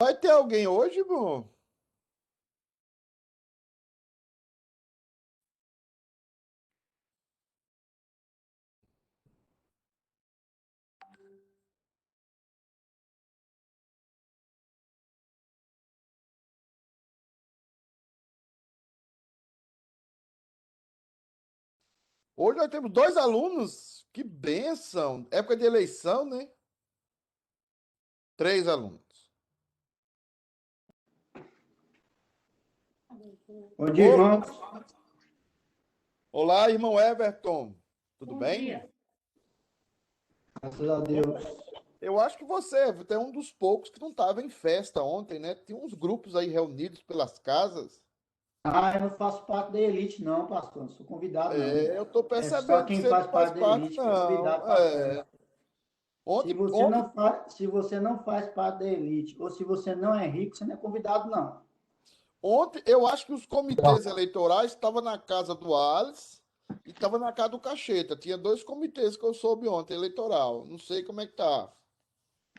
Vai ter alguém hoje, bom? Hoje nós temos dois alunos. Que bênção. Época de eleição, né? Três alunos. Bom dia, irmãos. Olá, irmão Everton. Tudo Bom bem? dia. Graças a Deus. Eu acho que você é um dos poucos que não estava em festa ontem, né? Tinha uns grupos aí reunidos pelas casas. Ah, eu não faço parte da elite, não, pastor. Não sou convidado, não. É, eu tô É só percebendo que quem você não faz faz parte da parte, elite que é não. convidado para a É. festa. Ontem, ontem, Se você não faz parte da elite, ou se você não é rico, você não é convidado, não. ontem eu acho que os comitês eleitorais estavam na casa do Alice e estavam na casa do Cacheta. Tinha dois comitês que eu soube ontem, eleitoral. Não sei como é que tá.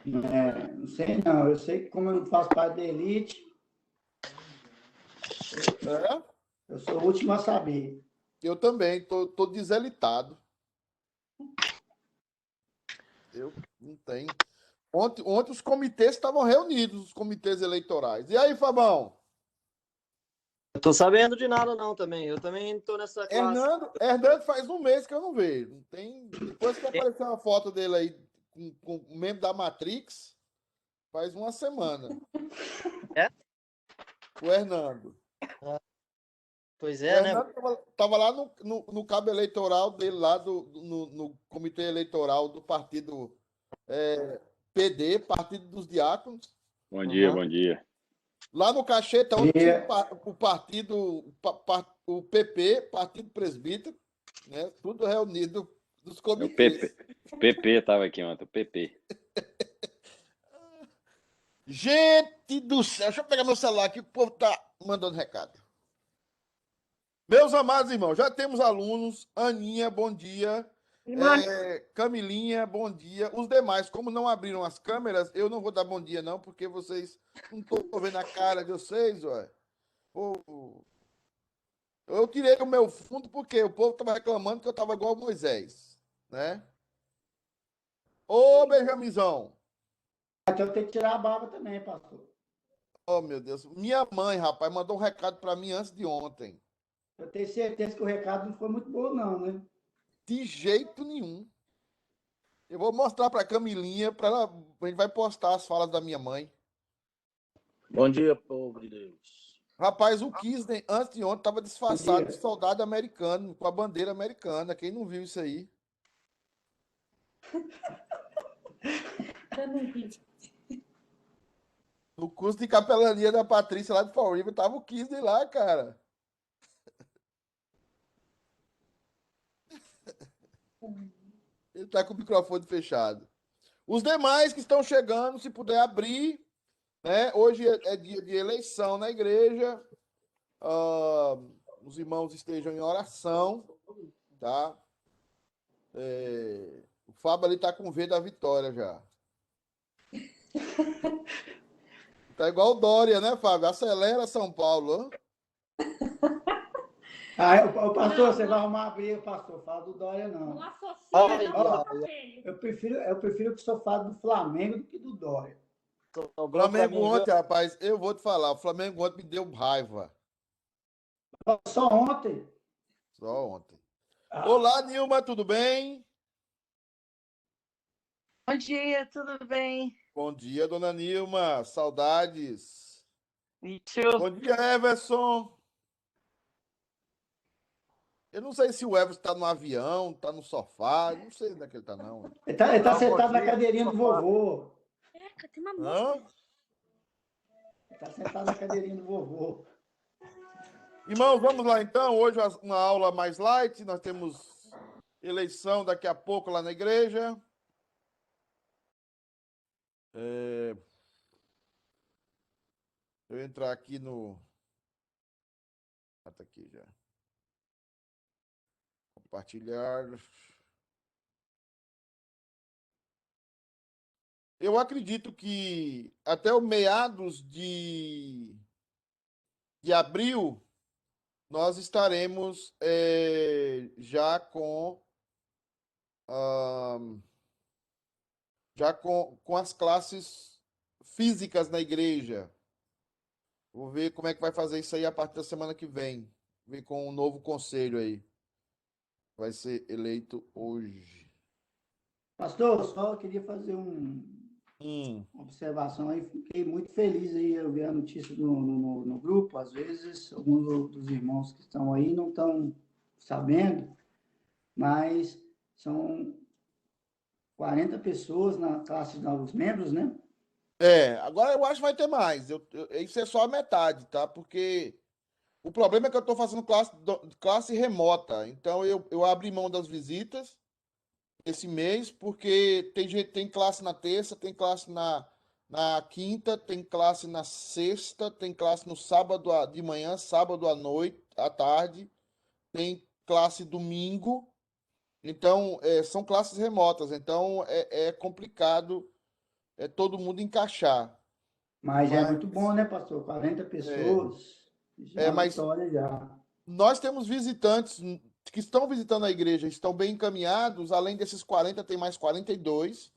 Não sei, não. Eu sei que como eu não faço parte da elite, É? eu sou o último a saber. Eu também, tô deselitado. Eu não tenho. Ontem os comitês estavam reunidos, os comitês eleitorais. E aí, Fabão? Eu tô sabendo de nada não também. Eu também tô nessa classe. Hernando faz um mês que eu não vejo. Não tem, depois que apareceu uma foto dele aí com o membro da Matrix, faz uma semana. É? O Hernando. Pois O é, né? Hernando tava lá no cabo eleitoral dele, lá no comitê eleitoral do partido PD, Partido dos Diáconos. Bom dia, bom dia. Lá no Cacheta, onde tinha E o partido, o PP, Partido Presbítero, né? Tudo reunido dos O comitês. PP estava aqui ontem, o PP. Gente do céu, deixa eu pegar meu celular aqui, o povo tá mandando recado. Meus amados irmãos, já temos alunos. Aninha, bom dia. Camilinha, bom dia. Os demais, como não abriram as câmeras, eu não vou dar bom dia, não, porque vocês não estão vendo a cara de vocês, ué. Povo. Eu tirei o meu fundo porque o povo estava reclamando que eu estava igual Moisés, né? Ô, Benjamizão. então tem que tirar a barba também, pastor. Oh, meu Deus. Minha mãe, rapaz, mandou um recado para mim antes de ontem. Eu tenho certeza que o recado não foi muito bom, não, né? De jeito nenhum. Eu vou mostrar para Camilinha, para ela, a gente vai postar as falas da minha mãe. Bom dia, povo de Deus. Rapaz, o Kisney, antes de ontem, estava Bom disfarçado de dia. soldado americano, com a bandeira americana. Quem não viu isso aí? Eu não vi. No curso de capelania da Patrícia lá de Fall River, tava o Kisney lá, cara. Ele tá com o microfone fechado. Os demais que estão chegando, se puder abrir, né? Hoje é dia de eleição na igreja. Ah, os irmãos estejam em oração, tá? O Fábio ali tá com V da vitória já. Tá igual o Dória, né, Fábio? Acelera São Paulo. Ah, o pastor, Não, você não. vai arrumar a briga, pastor. Fala do Dória, Não não. associa, Ai, não, Ó, fica feio. eu prefiro que o senhor fale do Flamengo do que do Dória. sobrou pra Flamengo mim, viu? ontem, rapaz, eu vou te falar, o Flamengo ontem me deu raiva. Só ontem. Só ontem. Ah, Olá, Nilma, tudo bem? Bom dia, tudo bem? Bom dia, dona Nilma. Saudades. Me too. Bom dia, Everson. Eu não sei se o Everson está no avião, está no sofá, não sei onde é que ele está, não. ele tá Não, sentado bom na dia, cadeirinha do sofá. vovô. Eca, tem uma Hã? mosca. Ele tá sentado na cadeirinha do vovô. Irmãos, vamos lá então. Hoje uma aula mais light. Nós temos eleição daqui a pouco lá na igreja. Eu entrar aqui no. Ah, tá aqui já. Compartilhar. eu acredito que até o meados de abril nós estaremos já ah, com as classes físicas na igreja. Vou ver como é que vai fazer isso aí a partir da semana que vem. Ver com um novo conselho aí. Vai ser eleito hoje. Pastor, só queria fazer Hum, uma observação aí. Fiquei muito feliz aí eu ver a notícia no grupo. Às vezes, alguns dos irmãos que estão aí não estão sabendo, mas são 40 pessoas na classe de novos membros, né? agora eu acho que vai ter mais. Isso é só a metade, tá? Porque o problema é que eu estou fazendo classe remota. Então eu abri mão das visitas esse mês, porque tem classe na terça, tem classe na quinta, tem classe na sexta, tem classe no sábado de manhã, sábado à noite, à tarde, tem classe domingo. Então, são classes remotas, então é complicado todo mundo encaixar. Mas já é Mas, muito bom, né, pastor? 40 pessoas, já é uma mas vitória já. nós temos visitantes que estão visitando a igreja, estão bem encaminhados. Além desses 40, tem mais 42,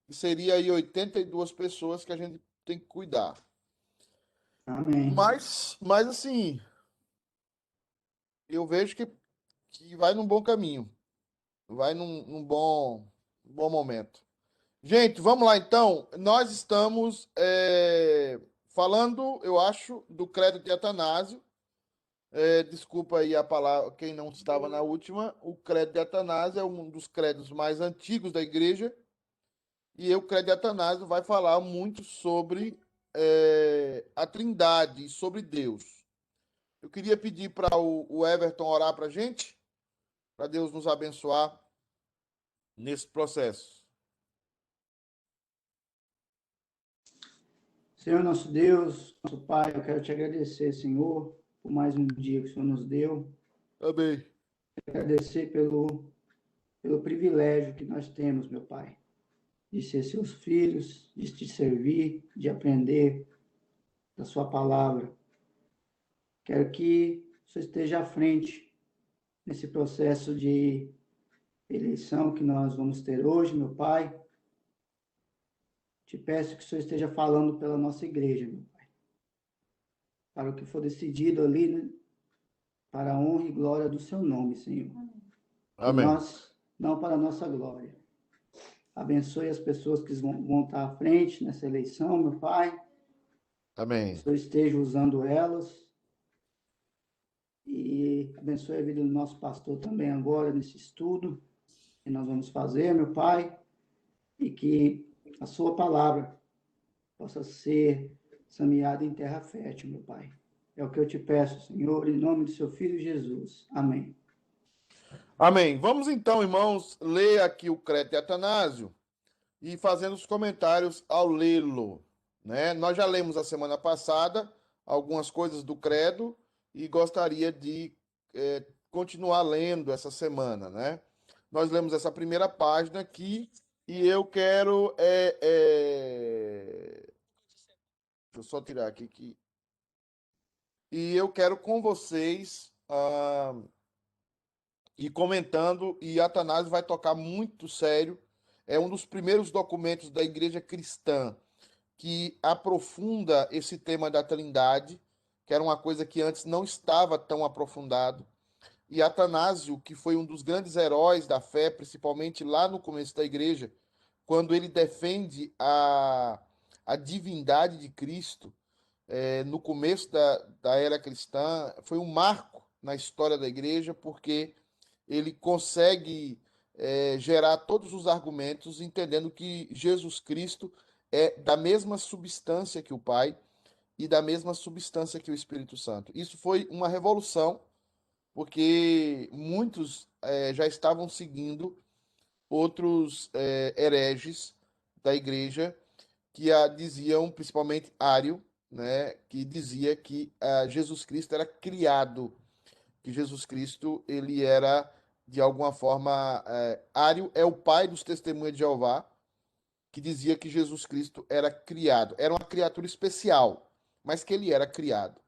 que seria aí 82 pessoas que a gente tem que cuidar. Amém. Mas assim, eu vejo que vai num bom caminho, vai num bom momento. Gente, vamos lá então. Nós estamos falando, eu acho, do credo de Atanásio. Desculpa aí a palavra, quem não estava na última. O credo de Atanásio é um dos credos mais antigos da igreja. E o credo de Atanásio vai falar muito sobre a Trindade e sobre Deus. Eu queria pedir para o Everton orar para a gente, para Deus nos abençoar nesse processo. Senhor nosso Deus, nosso Pai, eu quero te agradecer, Senhor, por mais um dia que o Senhor nos deu. Amém. Agradecer pelo privilégio que nós temos, meu Pai, de ser seus filhos, de te servir, de aprender da sua palavra. Quero que o Senhor esteja à frente nesse processo de eleição que nós vamos ter hoje, meu Pai. Te peço que o Senhor esteja falando pela nossa igreja, meu Pai. Para o que for decidido ali, né? Para a honra e glória do seu nome, Senhor. Amém. Nós, não para a nossa glória. Abençoe as pessoas que vão estar à frente nessa eleição, meu Pai. Amém. Que o Senhor esteja usando elas. E abençoe a vida do nosso pastor também agora nesse estudo que nós vamos fazer, meu Pai. E que a sua palavra possa ser semeada em terra fértil, meu Pai. É o que eu te peço, Senhor, em nome do seu Filho Jesus. Amém. Amém. Vamos então, irmãos, ler aqui o credo de Atanásio e fazendo os comentários ao lê-lo, né? Nós já lemos a semana passada algumas coisas do credo e gostaria de continuar lendo essa semana, né? Nós lemos essa primeira página aqui e eu quero deixa eu só tirar aqui. E eu quero com vocês ir comentando, e Atanásio vai tocar muito sério. É um dos primeiros documentos da igreja cristã que aprofunda esse tema da Trindade, que era uma coisa que antes não estava tão aprofundado. E Atanásio, que foi um dos grandes heróis da fé, principalmente lá no começo da igreja, quando ele defende a divindade de Cristo, no começo da era cristã, foi um marco na história da igreja, porque ele consegue gerar todos os argumentos, entendendo que Jesus Cristo é da mesma substância que o Pai e da mesma substância que o Espírito Santo. Isso foi uma revolução, porque muitos já estavam seguindo outros hereges da igreja que diziam, principalmente Ário, né, que dizia que Jesus Cristo era criado, que Jesus Cristo ele era de alguma forma Ário é o pai dos testemunhas de Jeová, que dizia que Jesus Cristo era criado, era uma criatura especial, mas que ele era criado.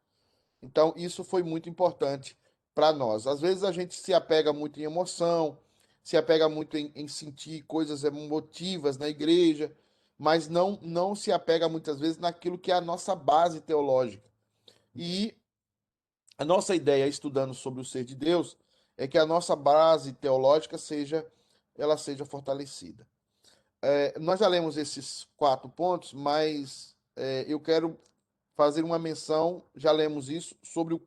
Então, isso foi muito importante para nós. Às vezes a gente se apega muito em emoção, se apega muito em sentir coisas emotivas na igreja, mas não se apega muitas vezes naquilo que é a nossa base teológica. E a nossa ideia, estudando sobre o ser de Deus, é que a nossa base teológica ela seja fortalecida. Nós já lemos esses 4 pontos, mas eu quero fazer uma menção, já lemos isso, sobre o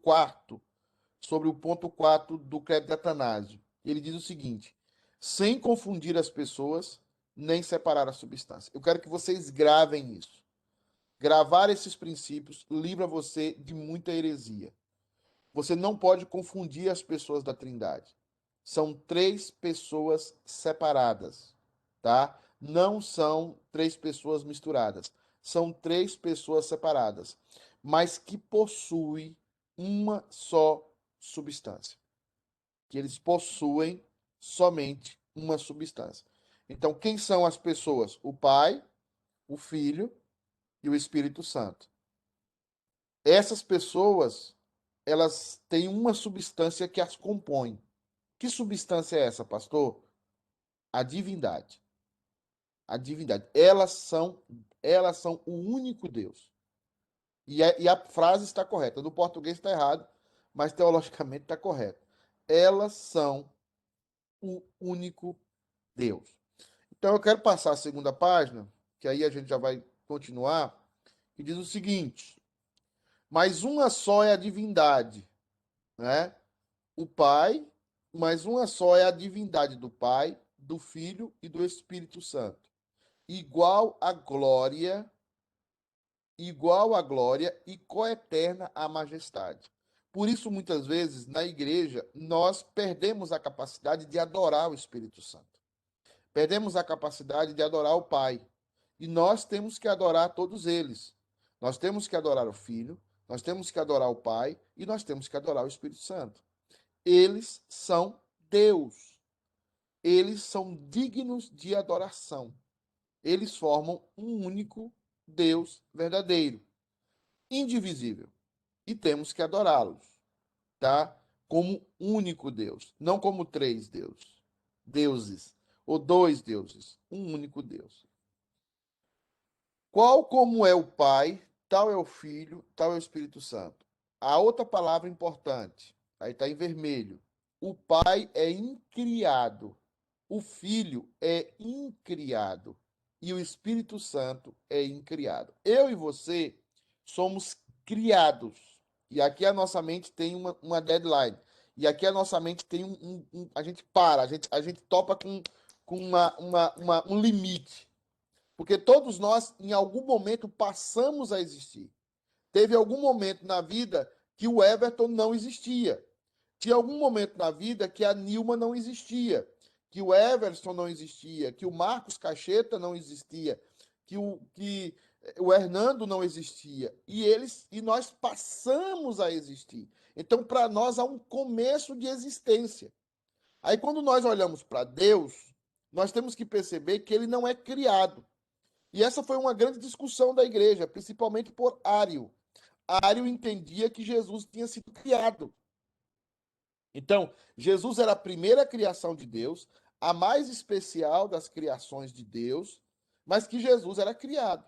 ponto 4 do Credo de Atanásio. Ele diz o seguinte: sem confundir as pessoas, nem separar a substância. Eu quero que vocês gravem isso. Gravar esses princípios livra você de muita heresia. Você não pode confundir as pessoas da Trindade. São 3 pessoas separadas, tá? Não são 3 pessoas misturadas. São 3 pessoas separadas, mas que possuem uma só substância. Que eles possuem somente uma substância. Então, quem são as pessoas? O Pai, o Filho e o Espírito Santo. Essas pessoas, elas têm uma substância que as compõe. Que substância é essa, pastor? A divindade. A divindade. Elas são o único Deus. E a frase está correta. No português está errado, mas teologicamente está correto. Elas são o único Deus. Então eu quero passar a segunda página, que aí a gente já vai continuar, que diz o seguinte: mas uma só é a divindade, né? O Pai, mas uma só é a divindade do Pai, do Filho e do Espírito Santo. Igual à glória e coeterna à majestade. Por isso, muitas vezes, na igreja, nós perdemos a capacidade de adorar o Espírito Santo. Perdemos a capacidade de adorar o Pai. E nós temos que adorar todos eles. Nós temos que adorar o Filho, nós temos que adorar o Pai e nós temos que adorar o Espírito Santo. Eles são Deus. Eles são dignos de adoração. Eles formam um único Deus verdadeiro, indivisível. E temos que adorá-los, tá? Como único Deus, não como 3 deuses, ou 2 deuses, um único Deus. Qual como é o Pai, tal é o Filho, tal é o Espírito Santo. A outra palavra importante, aí está em vermelho. O Pai é incriado, o Filho é incriado e o Espírito Santo é incriado. Eu e você somos criados. E aqui a nossa mente tem uma deadline. E aqui a nossa mente tem a gente para, a gente topa com um limite. Porque todos nós, em algum momento, passamos a existir. Teve algum momento na vida que o Everton não existia. Tinha algum momento na vida que a Nilma não existia, que o Everson não existia, que o Marcos Cacheta não existia, que o Hernando não existia. E nós passamos a existir. Então, para nós, há um começo de existência. Aí, quando nós olhamos para Deus, nós temos que perceber que ele não é criado. E essa foi uma grande discussão da igreja, principalmente por Ário. Ário entendia que Jesus tinha sido criado. Então, Jesus era a primeira criação de Deus, a mais especial das criações de Deus, mas que Jesus era criado.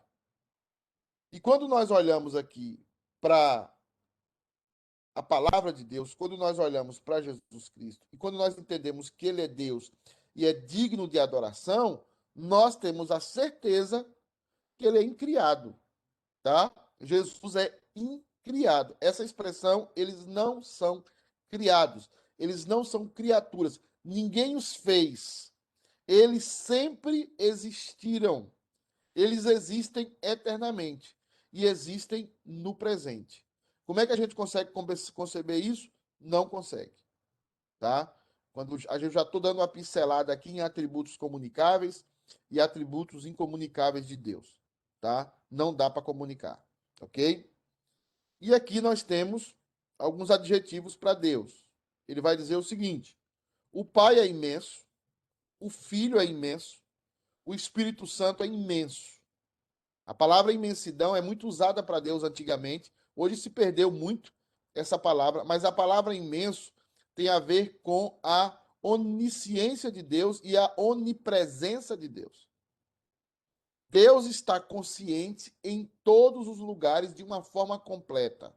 E quando nós olhamos aqui para a palavra de Deus, quando nós olhamos para Jesus Cristo, e quando nós entendemos que ele é Deus e é digno de adoração, nós temos a certeza que ele é incriado, tá? Jesus é incriado. Essa expressão, eles não são criados, eles não são criaturas. Ninguém os fez. Eles sempre existiram. Eles existem eternamente e existem no presente. Como é que a gente consegue conceber isso? Não consegue, tá? Quando a gente já estou dando uma pincelada aqui em atributos comunicáveis e atributos incomunicáveis de Deus, tá? Não dá para comunicar, ok? E aqui nós temos alguns adjetivos para Deus. Ele vai dizer o seguinte: o Pai é imenso, o Filho é imenso, o Espírito Santo é imenso. A palavra imensidão é muito usada para Deus antigamente. Hoje se perdeu muito essa palavra, mas a palavra imenso tem a ver com a onisciência de Deus e a onipresença de Deus. Deus está consciente em todos os lugares de uma forma completa.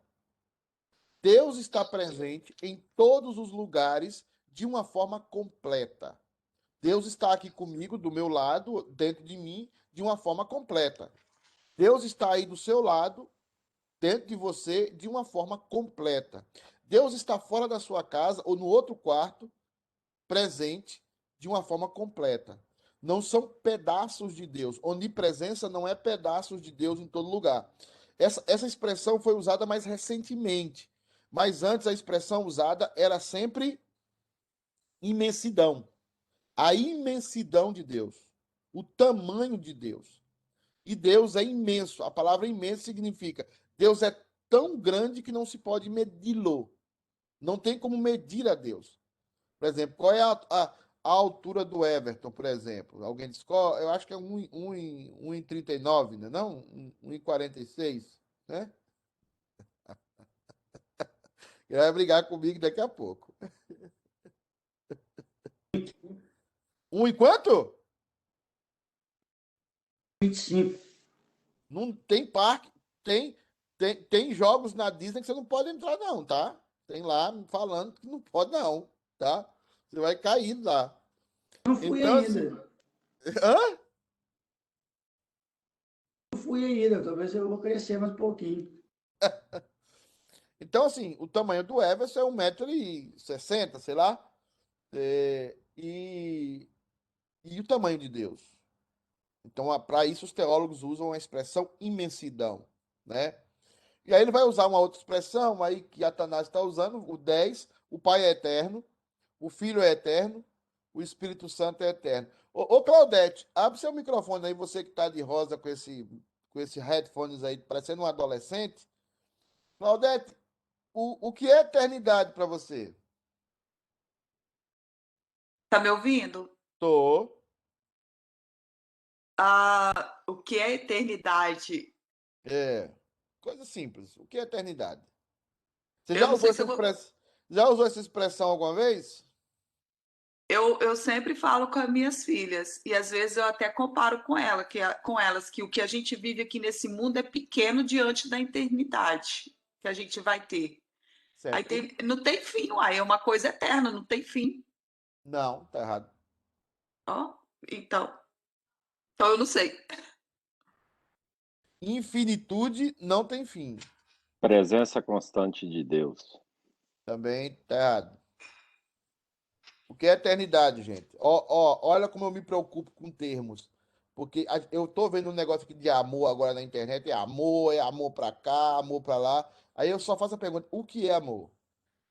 Deus está presente em todos os lugares de uma forma completa. Deus está aqui comigo, do meu lado, dentro de mim, de uma forma completa. Deus está aí do seu lado, dentro de você, de uma forma completa. Deus está fora da sua casa ou no outro quarto, presente, de uma forma completa. Não são pedaços de Deus. Onipresença não é pedaços de Deus em todo lugar. Essa expressão foi usada mais recentemente. Mas antes a expressão usada era sempre imensidão. A imensidão de Deus. O tamanho de Deus. E Deus é imenso. A palavra imenso significa Deus é tão grande que não se pode medi-lo. Não tem como medir a Deus. Por exemplo, qual é a altura do Everton, por exemplo? Alguém diz, eu acho que é 1,39, né? Não? 1,46, né? Ele vai brigar comigo daqui a pouco. 1 e quanto? 25. Não tem parque, tem jogos na Disney que você não pode entrar não, tá? Tem lá falando que não pode não, tá? Você vai cair lá. Não fui Então, assim, ainda. hã? Não fui ainda. Talvez eu vou crescer mais um pouquinho. Então, assim, o tamanho do Everson é 1,60 m, sei lá. E o tamanho de Deus. Então, para isso, os teólogos usam a expressão imensidão, né? E aí ele vai usar uma outra expressão aí que Atanás está usando, o 10, o Pai é eterno, o Filho é eterno, o Espírito Santo é eterno. Ô Claudete, abre seu microfone aí, você que está de rosa com esse headphones aí, parecendo um adolescente. Claudete, o que é eternidade para você? Tá me ouvindo? Tô. O que é eternidade? É. Coisa simples. O que é eternidade? Você Eu já não usou sei se essa eu vou. expressão? Já usou essa expressão alguma vez? Eu sempre falo com as minhas filhas, e às vezes eu até comparo com elas, que o que a gente vive aqui nesse mundo é pequeno diante da eternidade que a gente vai ter. Aí Certo. não tem fim, uai, é uma coisa eterna, não tem fim. Não, tá errado. Ó, então eu não sei. Infinitude não tem fim. Presença constante de Deus. Também tá errado. O que é eternidade, gente? Olha como eu me preocupo com termos. Porque eu tô vendo um negócio aqui de amor agora na internet. É amor pra cá, amor pra lá. Aí eu só faço a pergunta: o que é amor?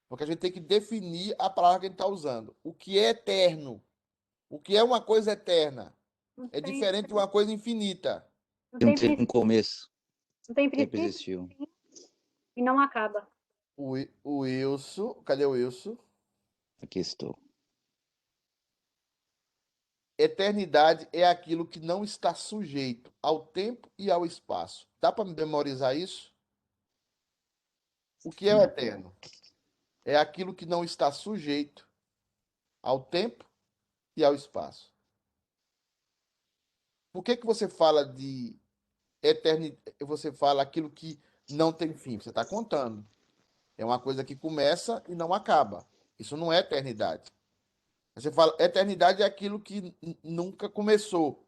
Porque a gente tem que definir a palavra que a gente está usando. O que é eterno? O que é uma coisa eterna? Não É tem, diferente de uma coisa infinita. não Não tem, tem um princípio, começo, não tem sempre princípio existiu. e não acaba. O Wilson, cadê o Wilson? Aqui estou. Eternidade é aquilo que não está sujeito ao tempo e ao espaço. Dá para memorizar isso? O que é o eterno? É aquilo que não está sujeito ao tempo e ao espaço. Por que você fala de eternidade? Você fala aquilo que não tem fim. Você está contando. É uma coisa que começa e não acaba. Isso não é eternidade. Você fala, eternidade é aquilo que nunca começou.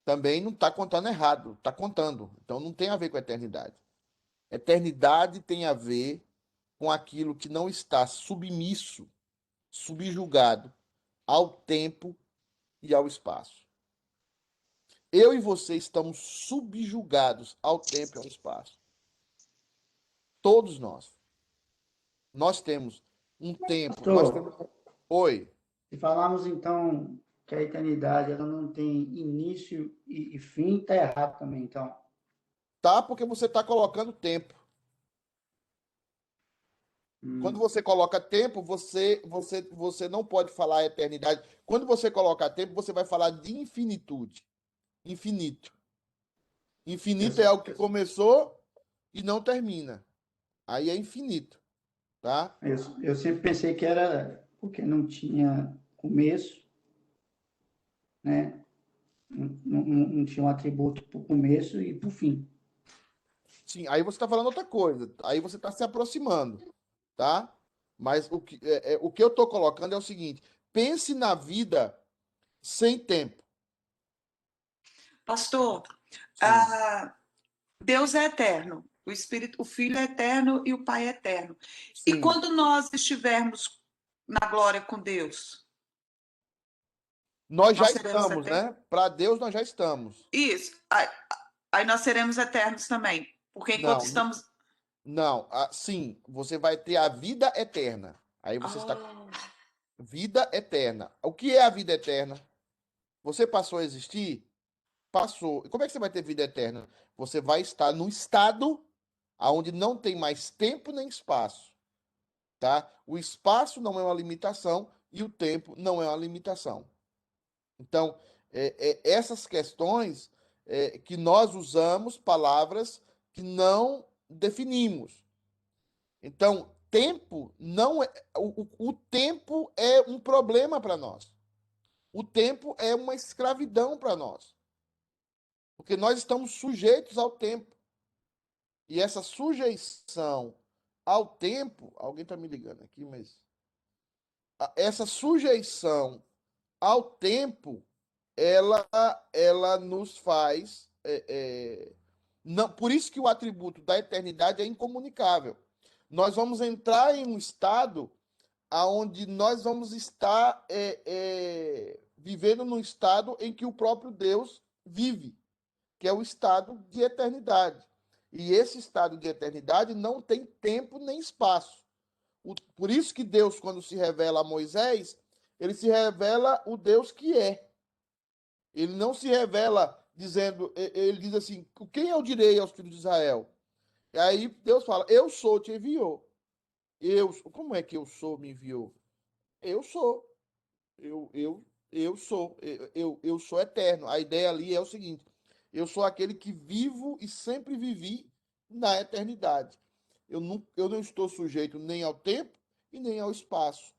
Também não está contando errado, está contando. Então não tem a ver com eternidade. Eternidade tem a ver com aquilo que não está submisso, subjugado ao tempo e ao espaço. Eu e você estamos subjugados ao tempo e ao espaço. Todos nós. Nós temos um tempo. Nós temos. Pastor, Oi. se falarmos então que a eternidade ela não tem início e fim, está errado também, então. Tá porque você está colocando tempo. Quando você coloca tempo, você não pode falar eternidade. Quando você coloca tempo, você vai falar de infinitude. Infinito. Infinito é algo que começou e não termina. Aí é infinito, tá? Eu sempre pensei que era porque não tinha começo, né? Não tinha um atributo para o começo e para o fim. Sim, aí você está falando outra coisa. Aí você está se aproximando, tá? Mas o que eu estou colocando é o seguinte: pense na vida sem tempo. Pastor, Sim. Deus é eterno, o Espírito, o Filho é eterno e o Pai é eterno. E Sim. quando nós estivermos na glória com Deus, Nós já nós seremos estamos, eternos? né? Para Deus nós já estamos. Isso. Aí nós seremos eternos também. Porque enquanto Não, estamos. não. Sim, você vai ter a vida eterna. Aí você está Ah, vida eterna. O que é a vida eterna? Você passou a existir? Passou. E como é que você vai ter vida eterna? Você vai estar num estado onde não tem mais tempo nem espaço, tá? O espaço não é uma limitação e o tempo não é uma limitação. Então, essas questões que nós usamos palavras que não definimos. Então, tempo não é o tempo é um problema para nós. O tempo é uma escravidão para nós, porque nós estamos sujeitos ao tempo. E essa sujeição ao tempo, alguém está me ligando aqui, mas essa sujeição ao tempo, ela nos faz não, por isso que o atributo da eternidade é incomunicável. Nós vamos entrar em um estado aonde nós vamos estar vivendo num estado em que o próprio Deus vive, que é o estado de eternidade. E esse estado de eternidade não tem tempo nem espaço. Por isso que Deus, quando se revela a Moisés, ele se revela o Deus que é. Ele não se revela dizendo, ele diz assim, quem eu direi aos filhos de Israel? E aí Deus fala, eu sou, te enviou. Como é que eu sou, me enviou? Eu sou. Eu sou. Eu sou eterno. A ideia ali é o seguinte: eu sou aquele que vivo e sempre vivi na eternidade. Eu não estou sujeito nem ao tempo e nem ao espaço.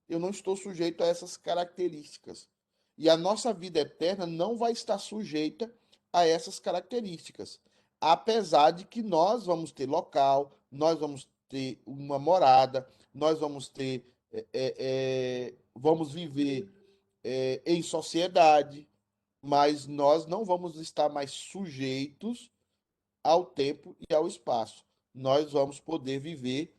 Eu não estou sujeito a essas características. E a nossa vida eterna não vai estar sujeita a essas características. Apesar de que nós vamos ter local, nós vamos ter uma morada, nós vamos ter. Vamos viver em sociedade, mas nós não vamos estar mais sujeitos ao tempo e ao espaço. Nós vamos poder viver,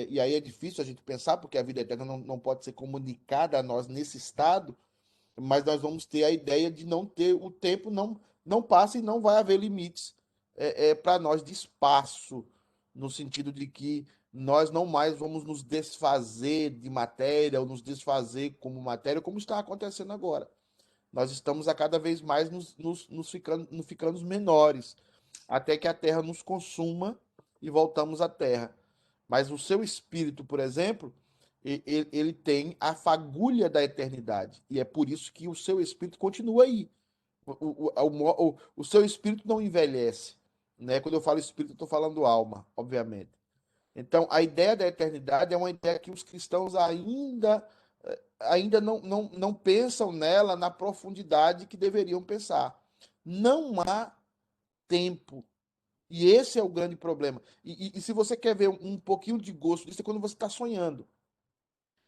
e aí é difícil a gente pensar, porque a vida eterna não pode ser comunicada a nós nesse estado, mas nós vamos ter a ideia de não ter o tempo, não passa e não vai haver limites para nós de espaço, no sentido de que nós não mais vamos nos desfazer de matéria ou nos desfazer como matéria, como está acontecendo agora. Nós estamos a cada vez mais nos ficando menores, até que a Terra nos consuma e voltamos à Terra. Mas o seu espírito, por exemplo, ele tem a fagulha da eternidade. E é por isso que o seu espírito continua aí. O seu espírito não envelhece. Né? Quando eu falo espírito, eu estou falando alma, obviamente. Então, a ideia da eternidade é uma ideia que os cristãos ainda não pensam nela na profundidade que deveriam pensar. Não há tempo. E esse é o grande problema. E se você quer ver um pouquinho de gosto disso, é quando você está sonhando.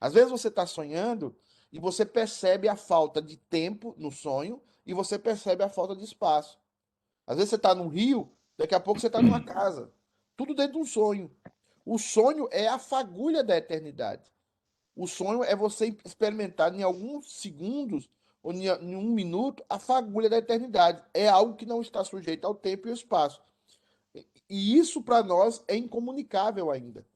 Às vezes você está sonhando e você percebe a falta de tempo no sonho e você percebe a falta de espaço. Às vezes você está num rio, daqui a pouco você está numa casa. Tudo dentro de um sonho. O sonho é a fagulha da eternidade. O sonho é você experimentar em alguns segundos ou em um minuto a fagulha da eternidade. É algo que não está sujeito ao tempo e ao espaço. E isso para nós é incomunicável ainda.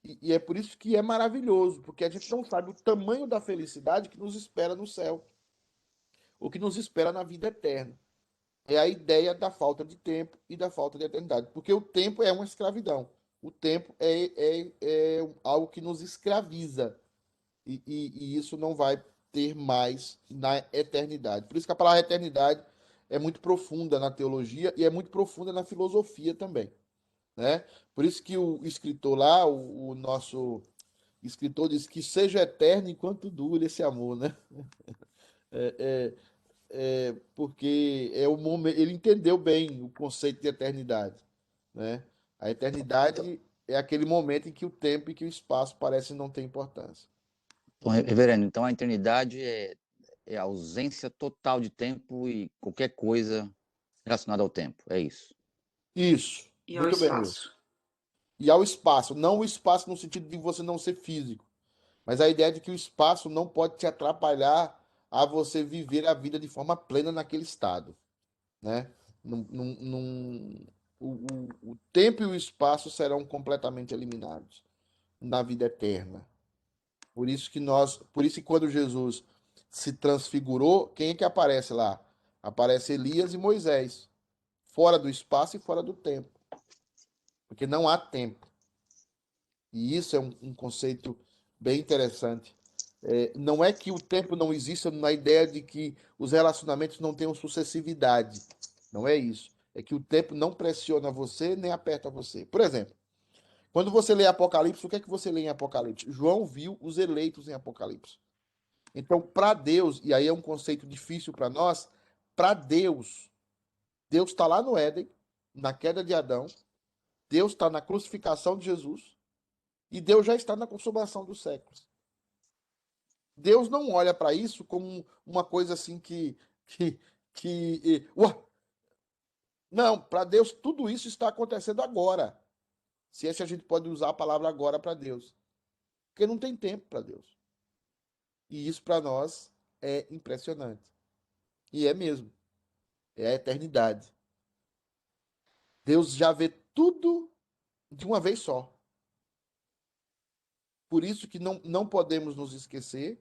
E é por isso que é maravilhoso, porque a gente não sabe o tamanho da felicidade que nos espera no céu, o que nos espera na vida eterna. É a ideia da falta de tempo e da falta de eternidade, porque o tempo é uma escravidão. O tempo é algo que nos escraviza. E isso não vai ter mais na eternidade. Por isso que a palavra eternidade é muito profunda na teologia e é muito profunda na filosofia também, né? Por isso que o escritor lá, o nosso escritor diz que seja eterno enquanto dure esse amor, né? É, porque é o momento, ele entendeu bem o conceito de eternidade, né? A eternidade é aquele momento em que o tempo e que o espaço parecem não ter importância. Então, reverendo, então a eternidade é a ausência total de tempo e qualquer coisa relacionada ao tempo. É isso. Isso, E ao muito bem, Wilson. espaço. E ao espaço, não o espaço no sentido de você não ser físico, mas a ideia de que o espaço não pode te atrapalhar a você viver a vida de forma plena naquele estado, né? O tempo e o espaço serão completamente eliminados na vida eterna. Por isso que quando Jesus se transfigurou, quem é que aparece lá? Aparece Elias e Moisés, fora do espaço e fora do tempo, porque não há tempo. E isso é um conceito bem interessante. Não é que o tempo não exista na ideia de que os relacionamentos não tenham sucessividade. Não é isso. É que o tempo não pressiona você nem aperta você. Por exemplo, quando você lê Apocalipse, o que é que você lê em Apocalipse? João viu os eleitos em Apocalipse. Então, para Deus, e aí é um conceito difícil para nós, para Deus, Deus está lá no Éden, na queda de Adão, Deus está na crucificação de Jesus, e Deus já está na consumação dos séculos. Deus não olha para isso como uma coisa assim ué, não, para Deus tudo isso está acontecendo agora. Se é que a gente pode usar a palavra agora para Deus. Porque não tem tempo para Deus. E isso para nós é impressionante. E é mesmo. É a eternidade. Deus já vê tudo de uma vez só. Por isso que não podemos nos esquecer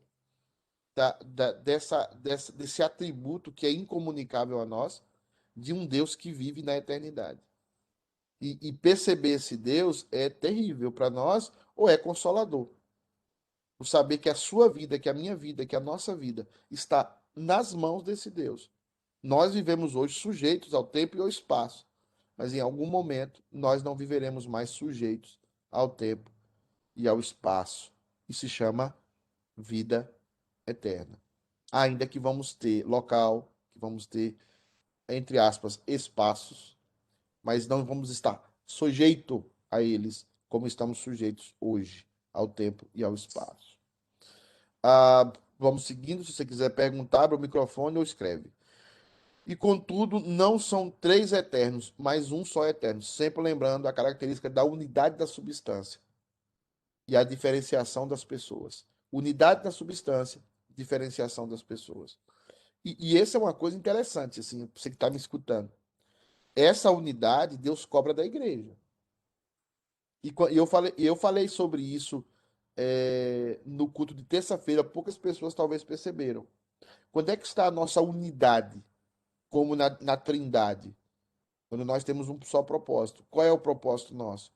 desse atributo que é incomunicável a nós, de um Deus que vive na eternidade. E perceber esse Deus é terrível para nós ou é consolador. O saber que a sua vida, que a minha vida, que a nossa vida está nas mãos desse Deus. Nós vivemos hoje sujeitos ao tempo e ao espaço, mas em algum momento nós não viveremos mais sujeitos ao tempo e ao espaço. E se chama vida eterna. Ainda que vamos ter local, que vamos ter, entre aspas, espaços, mas não vamos estar sujeito a eles como estamos sujeitos hoje ao tempo e ao espaço. Vamos seguindo, se você quiser perguntar, abre o microfone ou escreve. E contudo, não são três eternos, mas um só eterno, sempre lembrando a característica da unidade da substância e a diferenciação das pessoas. Unidade da substância, diferenciação das pessoas. E essa é uma coisa interessante, assim, você que está me escutando. Essa unidade Deus cobra da igreja. E eu falei sobre isso no culto de terça-feira, poucas pessoas talvez perceberam. Quando é que está a nossa unidade, como na Trindade? Quando nós temos um só propósito. Qual é o propósito nosso?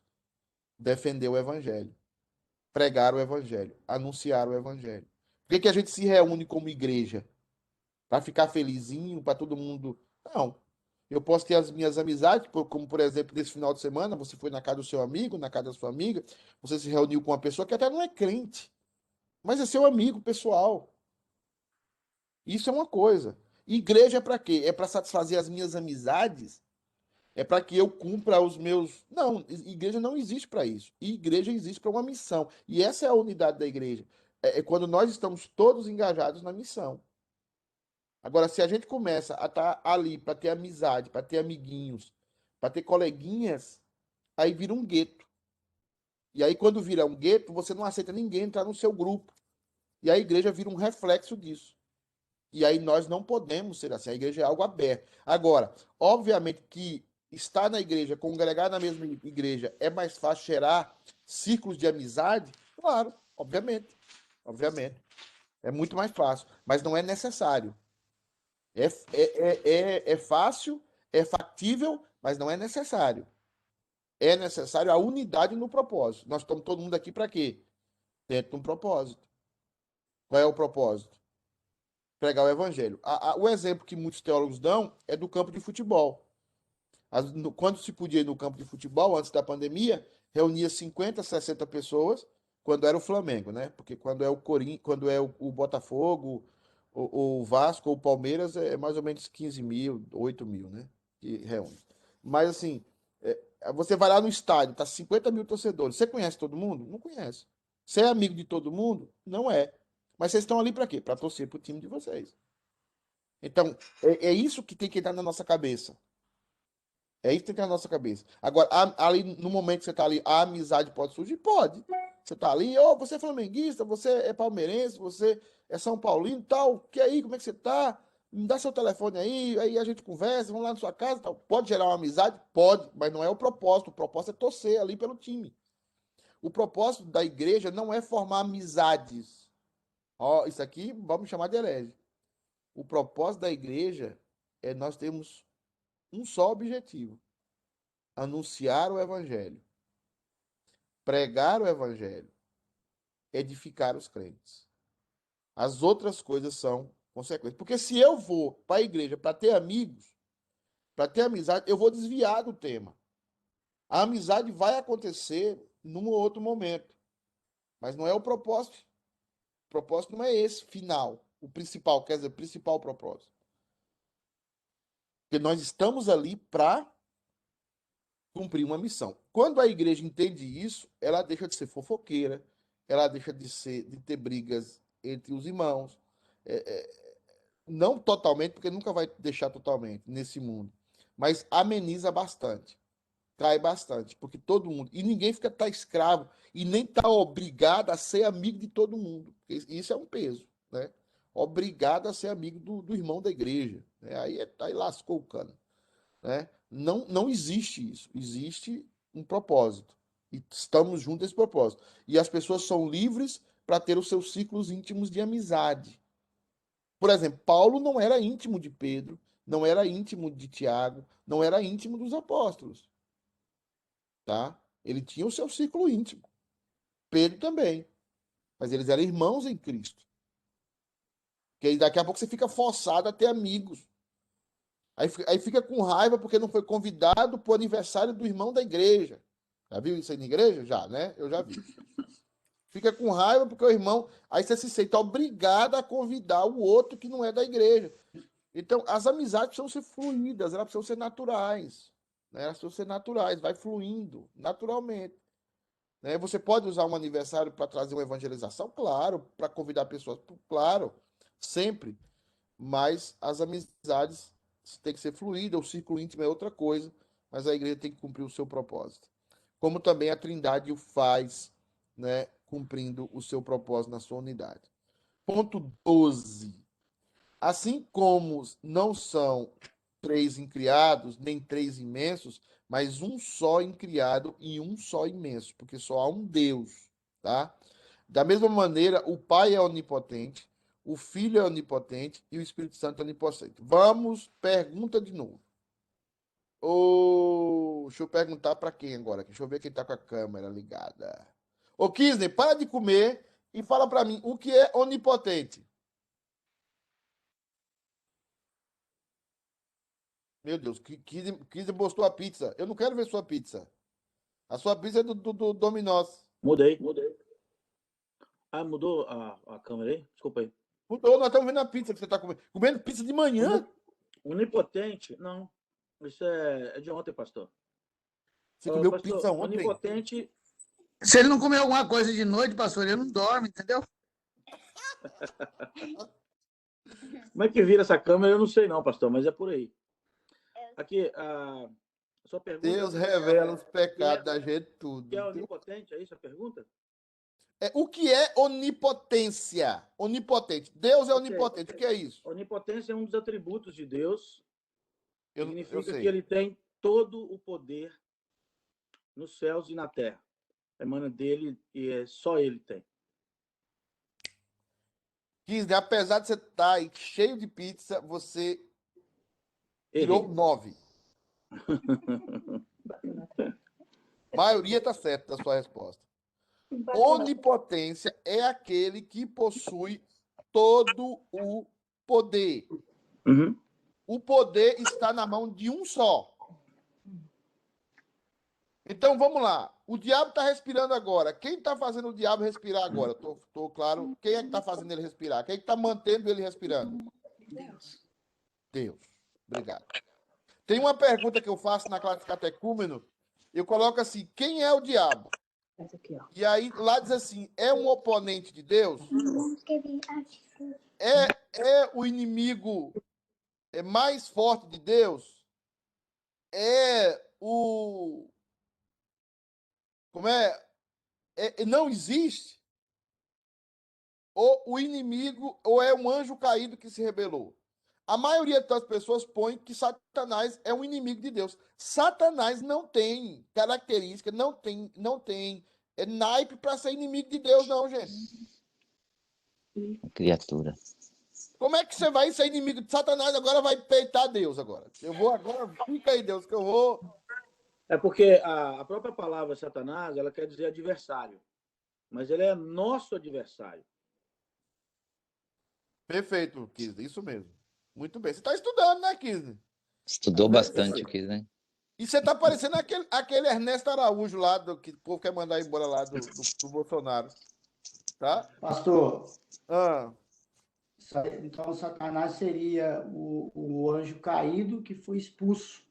Defender o Evangelho, pregar o Evangelho, anunciar o Evangelho. Por que a gente se reúne como igreja? Para ficar felizinho, para todo mundo. Não. Eu posso ter as minhas amizades, como por exemplo, nesse final de semana, você foi na casa do seu amigo, na casa da sua amiga, você se reuniu com uma pessoa que até não é crente, mas é seu amigo pessoal. Isso é uma coisa. Igreja é para quê? É para satisfazer as minhas amizades? É para que eu cumpra os meus. Não, igreja não existe para isso. Igreja existe para uma missão. E essa é a unidade da igreja. É quando nós estamos todos engajados na missão. Agora, se a gente começa a estar ali para ter amizade, para ter amiguinhos, para ter coleguinhas, aí vira um gueto. E aí, quando vira um gueto, você não aceita ninguém entrar no seu grupo. E a igreja vira um reflexo disso. E aí nós não podemos ser assim. A igreja é algo aberto. Agora, obviamente que estar na igreja, congregar na mesma igreja, é mais fácil gerar círculos de amizade? Claro, obviamente. Obviamente. É muito mais fácil. Mas não é necessário. É fácil, é factível, mas não é necessário. é necessário a unidade no propósito. Nós estamos todo mundo aqui para quê? Dentro de um propósito. Qual é o propósito? Pregar o evangelho. O exemplo que muitos teólogos dão é do campo de futebol. Quando se podia ir no campo de futebol, antes da pandemia, reunia 50, 60 pessoas, quando era o Flamengo, né? Porque quando é o Corinthians, quando é o Botafogo, o Vasco ou o Palmeiras, é mais ou menos 15 mil, 8 mil, né? Que reúne. Mas assim, você vai lá no estádio, tá 50 mil torcedores. Você conhece todo mundo? Não conhece. Você é amigo de todo mundo? Não é. Mas vocês estão ali para quê? Para torcer pro time de vocês. Então, é isso que tem que entrar na nossa cabeça. É isso que tem que estar na nossa cabeça. Agora, ali no momento que você está ali, a amizade pode surgir? Pode. Você está ali, você é flamenguista, você é palmeirense, você é São Paulino, tal. Que aí, como é que você está? Me dá seu telefone aí a gente conversa, vamos lá na sua casa, tal. Pode gerar uma amizade? Pode, mas não é o propósito. O propósito é torcer ali pelo time. O propósito da igreja não é formar amizades. Isso aqui vamos chamar de herege. O propósito da igreja é nós termos um só objetivo: anunciar o evangelho, pregar o evangelho, edificar os crentes. As outras coisas são consequências. Porque se eu vou para a igreja para ter amigos, para ter amizade, eu vou desviar do tema. A amizade vai acontecer num outro momento, mas não é o propósito. O propósito não é esse final, o principal, quer dizer, o principal propósito. Porque nós estamos ali para cumprir uma missão. Quando a igreja entende isso, ela deixa de ser fofoqueira, ela deixa de ter brigas entre os irmãos. Não totalmente, porque nunca vai deixar totalmente nesse mundo, mas ameniza bastante, cai bastante, porque todo mundo, e ninguém tá escravo, e nem tá obrigado a ser amigo de todo mundo. Isso é um peso, né? Obrigado a ser amigo do irmão da igreja, né? Aí lascou o cano. Né? Não existe isso. Existe um propósito. E estamos juntos nesse propósito. E as pessoas são livres para ter os seus ciclos íntimos de amizade. Por exemplo, Paulo não era íntimo de Pedro, não era íntimo de Tiago, não era íntimo dos apóstolos. Tá? Ele tinha o seu ciclo íntimo. Pedro também. Mas eles eram irmãos em Cristo. Porque aí daqui a pouco você fica forçado a ter amigos. Aí fica com raiva porque não foi convidado para o aniversário do irmão da igreja. Já viu isso aí na igreja? Já, né? Eu já vi. Fica com raiva porque o irmão. Aí você se sente obrigado a convidar o outro que não é da igreja. Então, as amizades precisam ser fluídas, elas precisam ser naturais. Né? Elas precisam ser naturais, vai fluindo naturalmente. Né? Você pode usar um aniversário para trazer uma evangelização? Claro. Para convidar pessoas? Claro. Sempre. Mas as amizades tem que ser fluida, o círculo íntimo é outra coisa, mas a igreja tem que cumprir o seu propósito. Como também a Trindade o faz, né, cumprindo o seu propósito na sua unidade. Ponto 12. Assim como não são 3 incriados, nem 3 imensos, mas um só incriado e um só imenso, porque só há um Deus, tá? Da mesma maneira, o Pai é onipotente, o Filho é onipotente e o Espírito Santo é onipotente. Vamos, pergunta de novo. Deixa eu perguntar para quem agora? Deixa eu ver quem está com a câmera ligada. Ô, Kisney, para de comer e fala para mim o que é onipotente. Meu Deus, Kisney postou a pizza. Eu não quero ver sua pizza. A sua pizza é do Dominós. Mudei. Ah, mudou a câmera aí? Desculpa aí. Mudou, nós estamos vendo a pizza que você está comendo. Comendo pizza de manhã? Onipotente? Não. Isso é de ontem, pastor. Você comeu pastor, pizza ontem? Onipotente. Se ele não comer alguma coisa de noite, pastor, ele não dorme, entendeu? Como é que vira essa câmera? Eu não sei não, pastor, mas é por aí. Aqui, a sua pergunta... Deus revela os pecados da gente tudo. O que é onipotente? É isso a pergunta? O que é onipotência? Onipotente. Deus é onipotente. O que é isso? Onipotência é um dos atributos de Deus. Significa sei. que ele tem todo o poder nos céus e na terra. Emana dele e só ele tem. Kisney, apesar de você estar aí cheio de pizza, você tirou 9. Maioria está certa da sua resposta. Onipotência é aquele que possui todo o poder. Uhum. O poder está na mão de um só. Então, vamos lá. O diabo está respirando agora. Quem está fazendo o diabo respirar agora? Estou claro. Quem é que está fazendo ele respirar? Quem é que está mantendo ele respirando? Deus. Deus. Obrigado. Tem uma pergunta que eu faço na classe catecúmeno. Eu coloco assim, quem é o diabo? Essa aqui, ó. E aí lá diz assim, é um oponente de Deus? É o inimigo mais forte de Deus? É o... Como é? Não existe? Ou o inimigo, ou é um anjo caído que se rebelou? A maioria das pessoas põe que Satanás é um inimigo de Deus. Satanás não tem característica, não tem naipe para ser inimigo de Deus, não, gente. Criatura. Como é que você vai ser inimigo de Satanás agora vai peitar Deus agora? Eu vou agora, fica aí, Deus, que eu vou... É porque a própria palavra Satanás, ela quer dizer adversário. Mas ele é nosso adversário. Perfeito, Kisney, isso mesmo. Muito bem. Você está estudando, né, Kisney? Estudou Às vezes, bastante aqui, né? E você está parecendo aquele Ernesto Araújo lá, que o povo quer mandar embora lá do Bolsonaro. Tá? Pastor, Ah, então Satanás seria o anjo caído que foi expulso.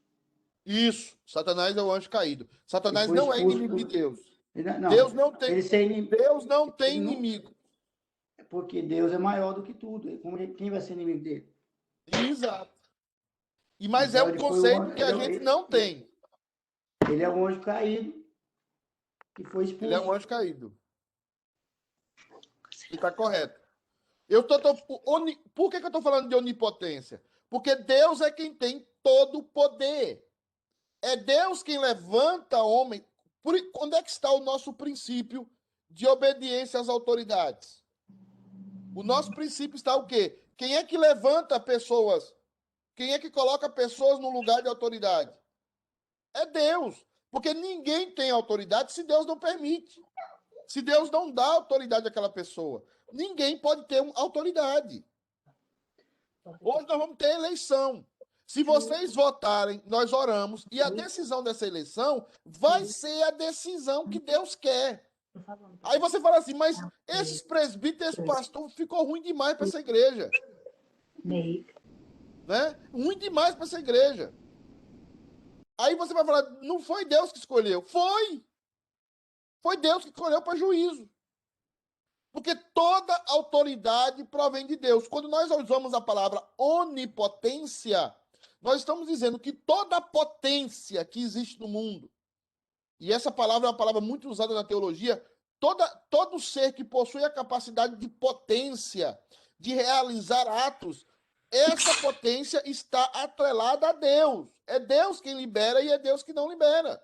isso. Satanás é o anjo caído. Que Satanás foi não é expulso inimigo de Deus. Não, Deus não tem, ele ser inimigo. Deus não tem Ele não- inimigo. Porque Deus é maior do que tudo. Quem vai ser inimigo dele? Exato. Mas é Então um ele foi o conceito que a gente não tem. ele é um anjo caído que foi Ele é um expulso. anjo caído. E está correto. Por que eu estou falando de onipotência? Porque Deus é quem tem todo o poder. É Deus quem levanta homem. Onde é que está o nosso princípio de obediência às autoridades? O nosso princípio está o quê? Quem é que levanta pessoas? Quem é que coloca pessoas no lugar de autoridade? É Deus. Porque ninguém tem autoridade se Deus não permite. Se Deus não dá autoridade àquela pessoa. Ninguém pode ter autoridade. Hoje nós vamos ter eleição. Se vocês votarem, nós oramos, e a decisão dessa eleição vai ser a decisão que Deus quer. Aí você fala assim, mas esses presbíteros, esse pastor, ficou ruim demais para essa igreja. Né? Ruim demais para essa igreja. Aí você vai falar, não foi Deus que escolheu. Foi! Foi Deus que escolheu para juízo. Porque toda autoridade provém de Deus. Quando nós usamos a palavra onipotência, nós estamos dizendo que toda potência que existe no mundo, e essa palavra é uma palavra muito usada na teologia, todo ser que possui a capacidade de potência, de realizar atos, essa potência está atrelada a Deus. É Deus quem libera e é Deus que não libera.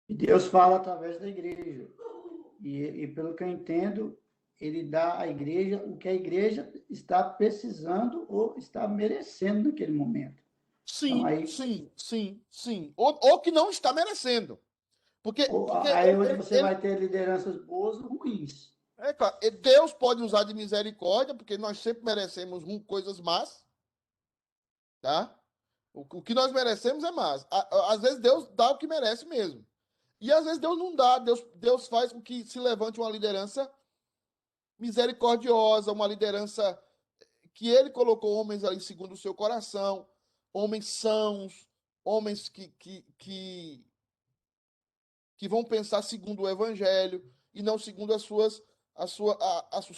E Deus fala através da igreja. E pelo que eu entendo, ele dá à igreja o que a igreja está precisando ou está merecendo naquele momento. Sim, Então, aí, sim. Ou que não está merecendo. Porque aí hoje você vai ter lideranças boas ou ruins. É claro, Deus pode usar de misericórdia, porque nós sempre merecemos coisas más. Tá? O que nós merecemos é más. Às vezes Deus dá o que merece mesmo. E às vezes Deus não dá. Deus faz com que se levante uma liderança misericordiosa, uma liderança que ele colocou homens ali segundo o seu coração, homens sãos, homens que vão pensar segundo o evangelho e não segundo os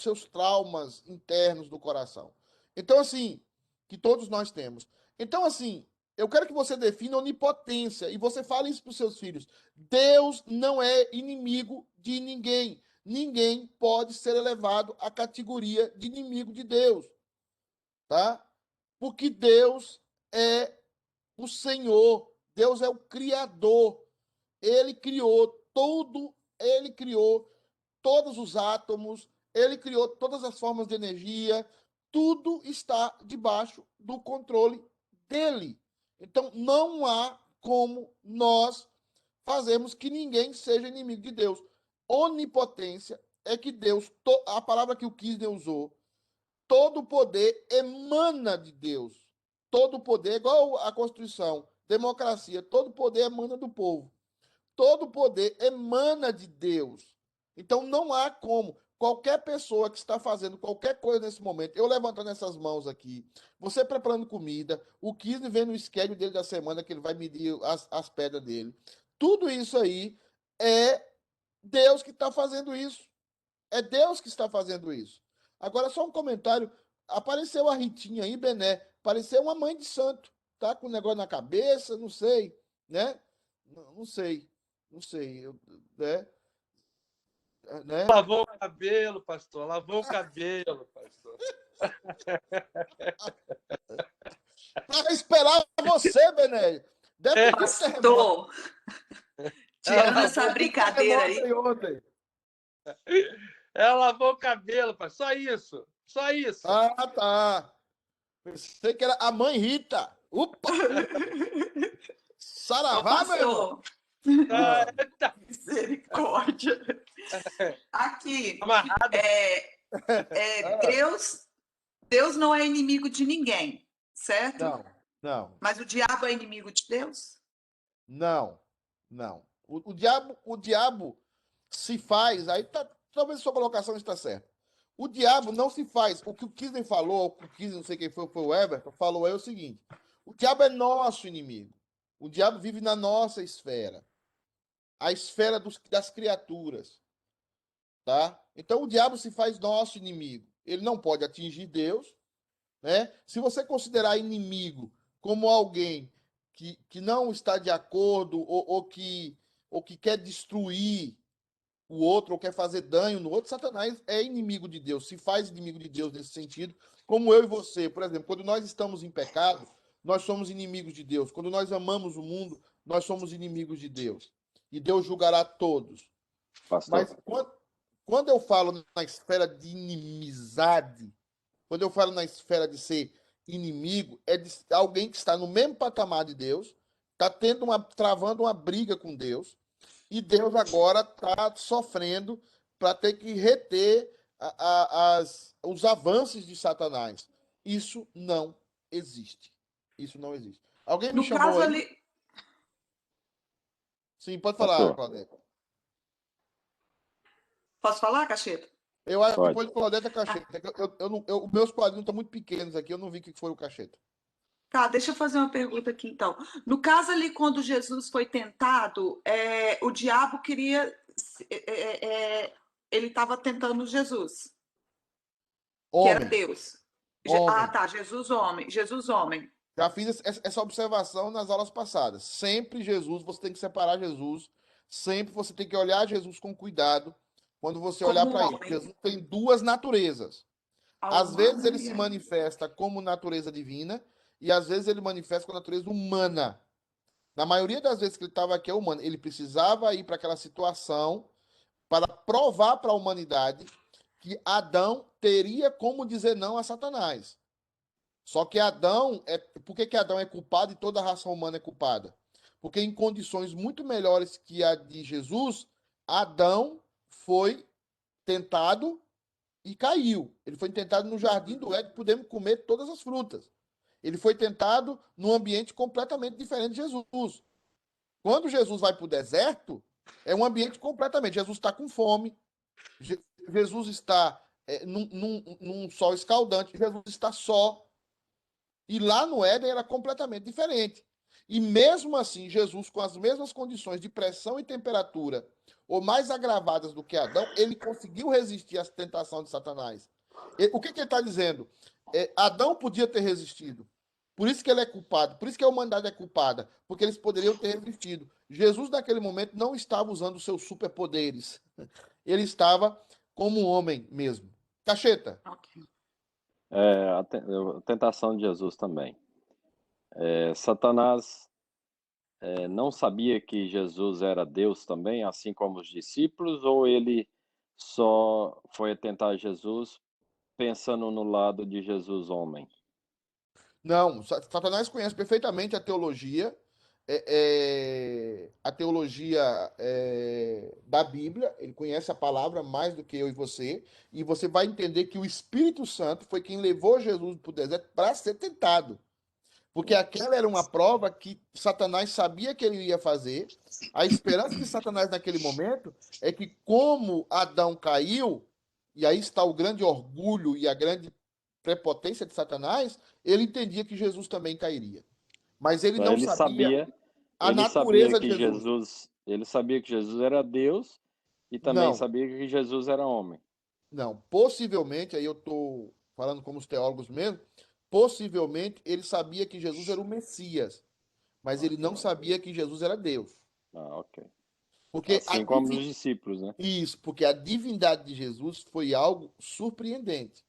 seus traumas internos do coração. Então, assim, que todos nós temos. Então, assim, eu quero que você defina onipotência e você fale isso para os seus filhos. Deus não é inimigo de ninguém. Ninguém pode ser elevado à categoria de inimigo de Deus. Tá? Porque Deus é o Senhor. Deus é o Criador. Ele criou todos os átomos, ele criou todas as formas de energia, tudo está debaixo do controle dele. Então, não há como nós fazemos que ninguém seja inimigo de Deus. Onipotência é que Deus, a palavra que o Kisner usou, todo poder emana de Deus. Todo poder, igual a Constituição, democracia, todo poder emana do povo. Todo poder emana de Deus. Então não há como. Qualquer pessoa que está fazendo qualquer coisa nesse momento, eu levantando essas mãos aqui, você preparando comida, o Kisne vendo o schedule dele da semana, que ele vai medir as pedras dele. Tudo isso aí é Deus que está fazendo isso. É Deus que está fazendo isso. Agora, só um comentário. Apareceu a Ritinha aí, Bené. Pareceu uma mãe de santo. Tá com um negócio na cabeça, não sei, né? Não sei. Não sei. Né? Lavou o cabelo, pastor. Lavou o cabelo, pastor. Para esperar você, Bené. Deve ter terremoto. Pastor, tirando essa brincadeira aí. Ontem. Ela lavou o cabelo, pastor. Só isso. Só isso. Ah, tá. Pensei que era a mãe Rita. Opa! Saravá, meu irmão. Pastor, misericórdia. Aqui, Amarrado. Deus não é inimigo de ninguém, certo? Não. Mas o diabo é inimigo de Deus? Não. O diabo se faz, aí talvez a sua colocação está certa. O diabo não se faz. O que o Kisner falou, o Kisner, não sei quem foi o Everton, falou é o seguinte: o diabo é nosso inimigo. O diabo vive na nossa esfera. A esfera das criaturas. Tá? Então o diabo se faz nosso inimigo. Ele não pode atingir Deus, né? Se você considerar inimigo como alguém que não está de acordo ou que quer destruir o outro ou quer fazer dano no outro, Satanás é inimigo de Deus, se faz inimigo de Deus nesse sentido, como eu e você. Por exemplo, quando nós estamos em pecado, nós somos inimigos de Deus. Quando nós amamos o mundo, nós somos inimigos de Deus. E Deus julgará todos. Pastor. Mas quando eu falo na esfera de inimizade, quando eu falo na esfera de ser inimigo, é de alguém que está no mesmo patamar de Deus, está travando uma briga com Deus, e Deus agora está sofrendo para ter que reter os avanços de Satanás. Isso não existe. Isso não existe. Alguém me No chamou caso aí? ali. Sim, pode falar, Pastor. Claudete. Posso falar, Cacheta? Eu acho que Pode. depois de Claudete é Cacheta. Meus quadrinhos estão muito pequenos aqui, eu não vi o que foi o Cacheta. Tá, deixa eu fazer uma pergunta aqui, então. No caso ali, quando Jesus foi tentado, o diabo queria... ele estava tentando Jesus, que era Homem. Deus. Homem. Ah, tá, Jesus homem. Jesus homem. Já fiz essa observação nas aulas passadas. Sempre Jesus, você tem que separar Jesus. Sempre você tem que olhar Jesus com cuidado quando você olhar Como para ele. homem. Jesus tem duas naturezas. Às Alma vezes ele e se a- manifesta como natureza divina e às vezes ele manifesta com natureza humana. Na maioria das vezes que ele estava aqui é humano. Ele precisava ir para aquela situação para provar para a humanidade que Adão teria como dizer não a Satanás. Só que por que Adão é culpado e toda a raça humana é culpada? Porque em condições muito melhores que a de Jesus, Adão foi tentado e caiu. Ele foi tentado no jardim do Éden, podemos comer todas as frutas. Ele foi tentado num ambiente completamente diferente de Jesus. Quando Jesus vai para o deserto, é um ambiente completamente. Jesus está com fome, Jesus está num sol escaldante, Jesus está só. E lá no Éden era completamente diferente. E mesmo assim, Jesus, com as mesmas condições de pressão e temperatura, ou mais agravadas do que Adão, ele conseguiu resistir às tentações de Satanás. O que ele está dizendo? Adão podia ter resistido. Por isso que ele é culpado. Por isso que a humanidade é culpada. Porque eles poderiam ter resistido. Jesus, naquele momento, não estava usando os seus superpoderes. Ele estava como um homem mesmo. Cacheta. Ok. A tentação de Jesus também. Satanás não sabia que Jesus era Deus também, assim como os discípulos, ou ele só foi tentar Jesus pensando no lado de Jesus homem? Não, Satanás conhece perfeitamente a teologia. a teologia da Bíblia, ele conhece a palavra mais do que eu e você vai entender que o Espírito Santo foi quem levou Jesus para o deserto para ser tentado. Porque aquela era uma prova que Satanás sabia que ele ia fazer. A esperança de Satanás naquele momento é que, como Adão caiu, e aí está o grande orgulho e a grande prepotência de Satanás, ele entendia que Jesus também cairia. Mas ele não sabia a natureza de Jesus. Ele sabia que Jesus era Deus e também Não. sabia que Jesus era homem. Não, possivelmente, aí eu estou falando como os teólogos mesmo, possivelmente ele sabia que Jesus era o Messias, mas ele não sabia que Jesus era Deus. Ah, ok. Porque Assim como os discípulos, né? Isso, porque a divindade de Jesus foi algo surpreendente.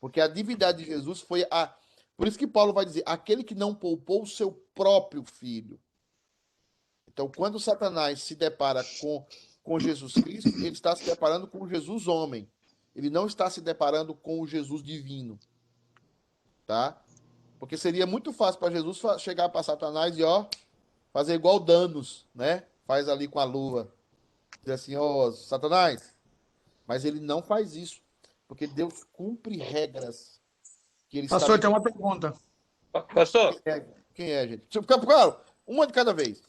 Porque a divindade de Jesus foi a... Por isso que Paulo vai dizer, aquele que não poupou o seu próprio filho. Então, quando Satanás se depara com Jesus Cristo, ele está se deparando com o Jesus homem. Ele não está se deparando com o Jesus divino. Tá? Porque seria muito fácil para Jesus chegar para Satanás e, fazer igual Danos, né? Faz ali com a luva. Dizer assim, Satanás. Mas ele não faz isso. Porque Deus cumpre regras que ele Pastor, tem uma pergunta. Pastor? Quem é, gente? Deixa eu ficar claro. Uma de cada vez.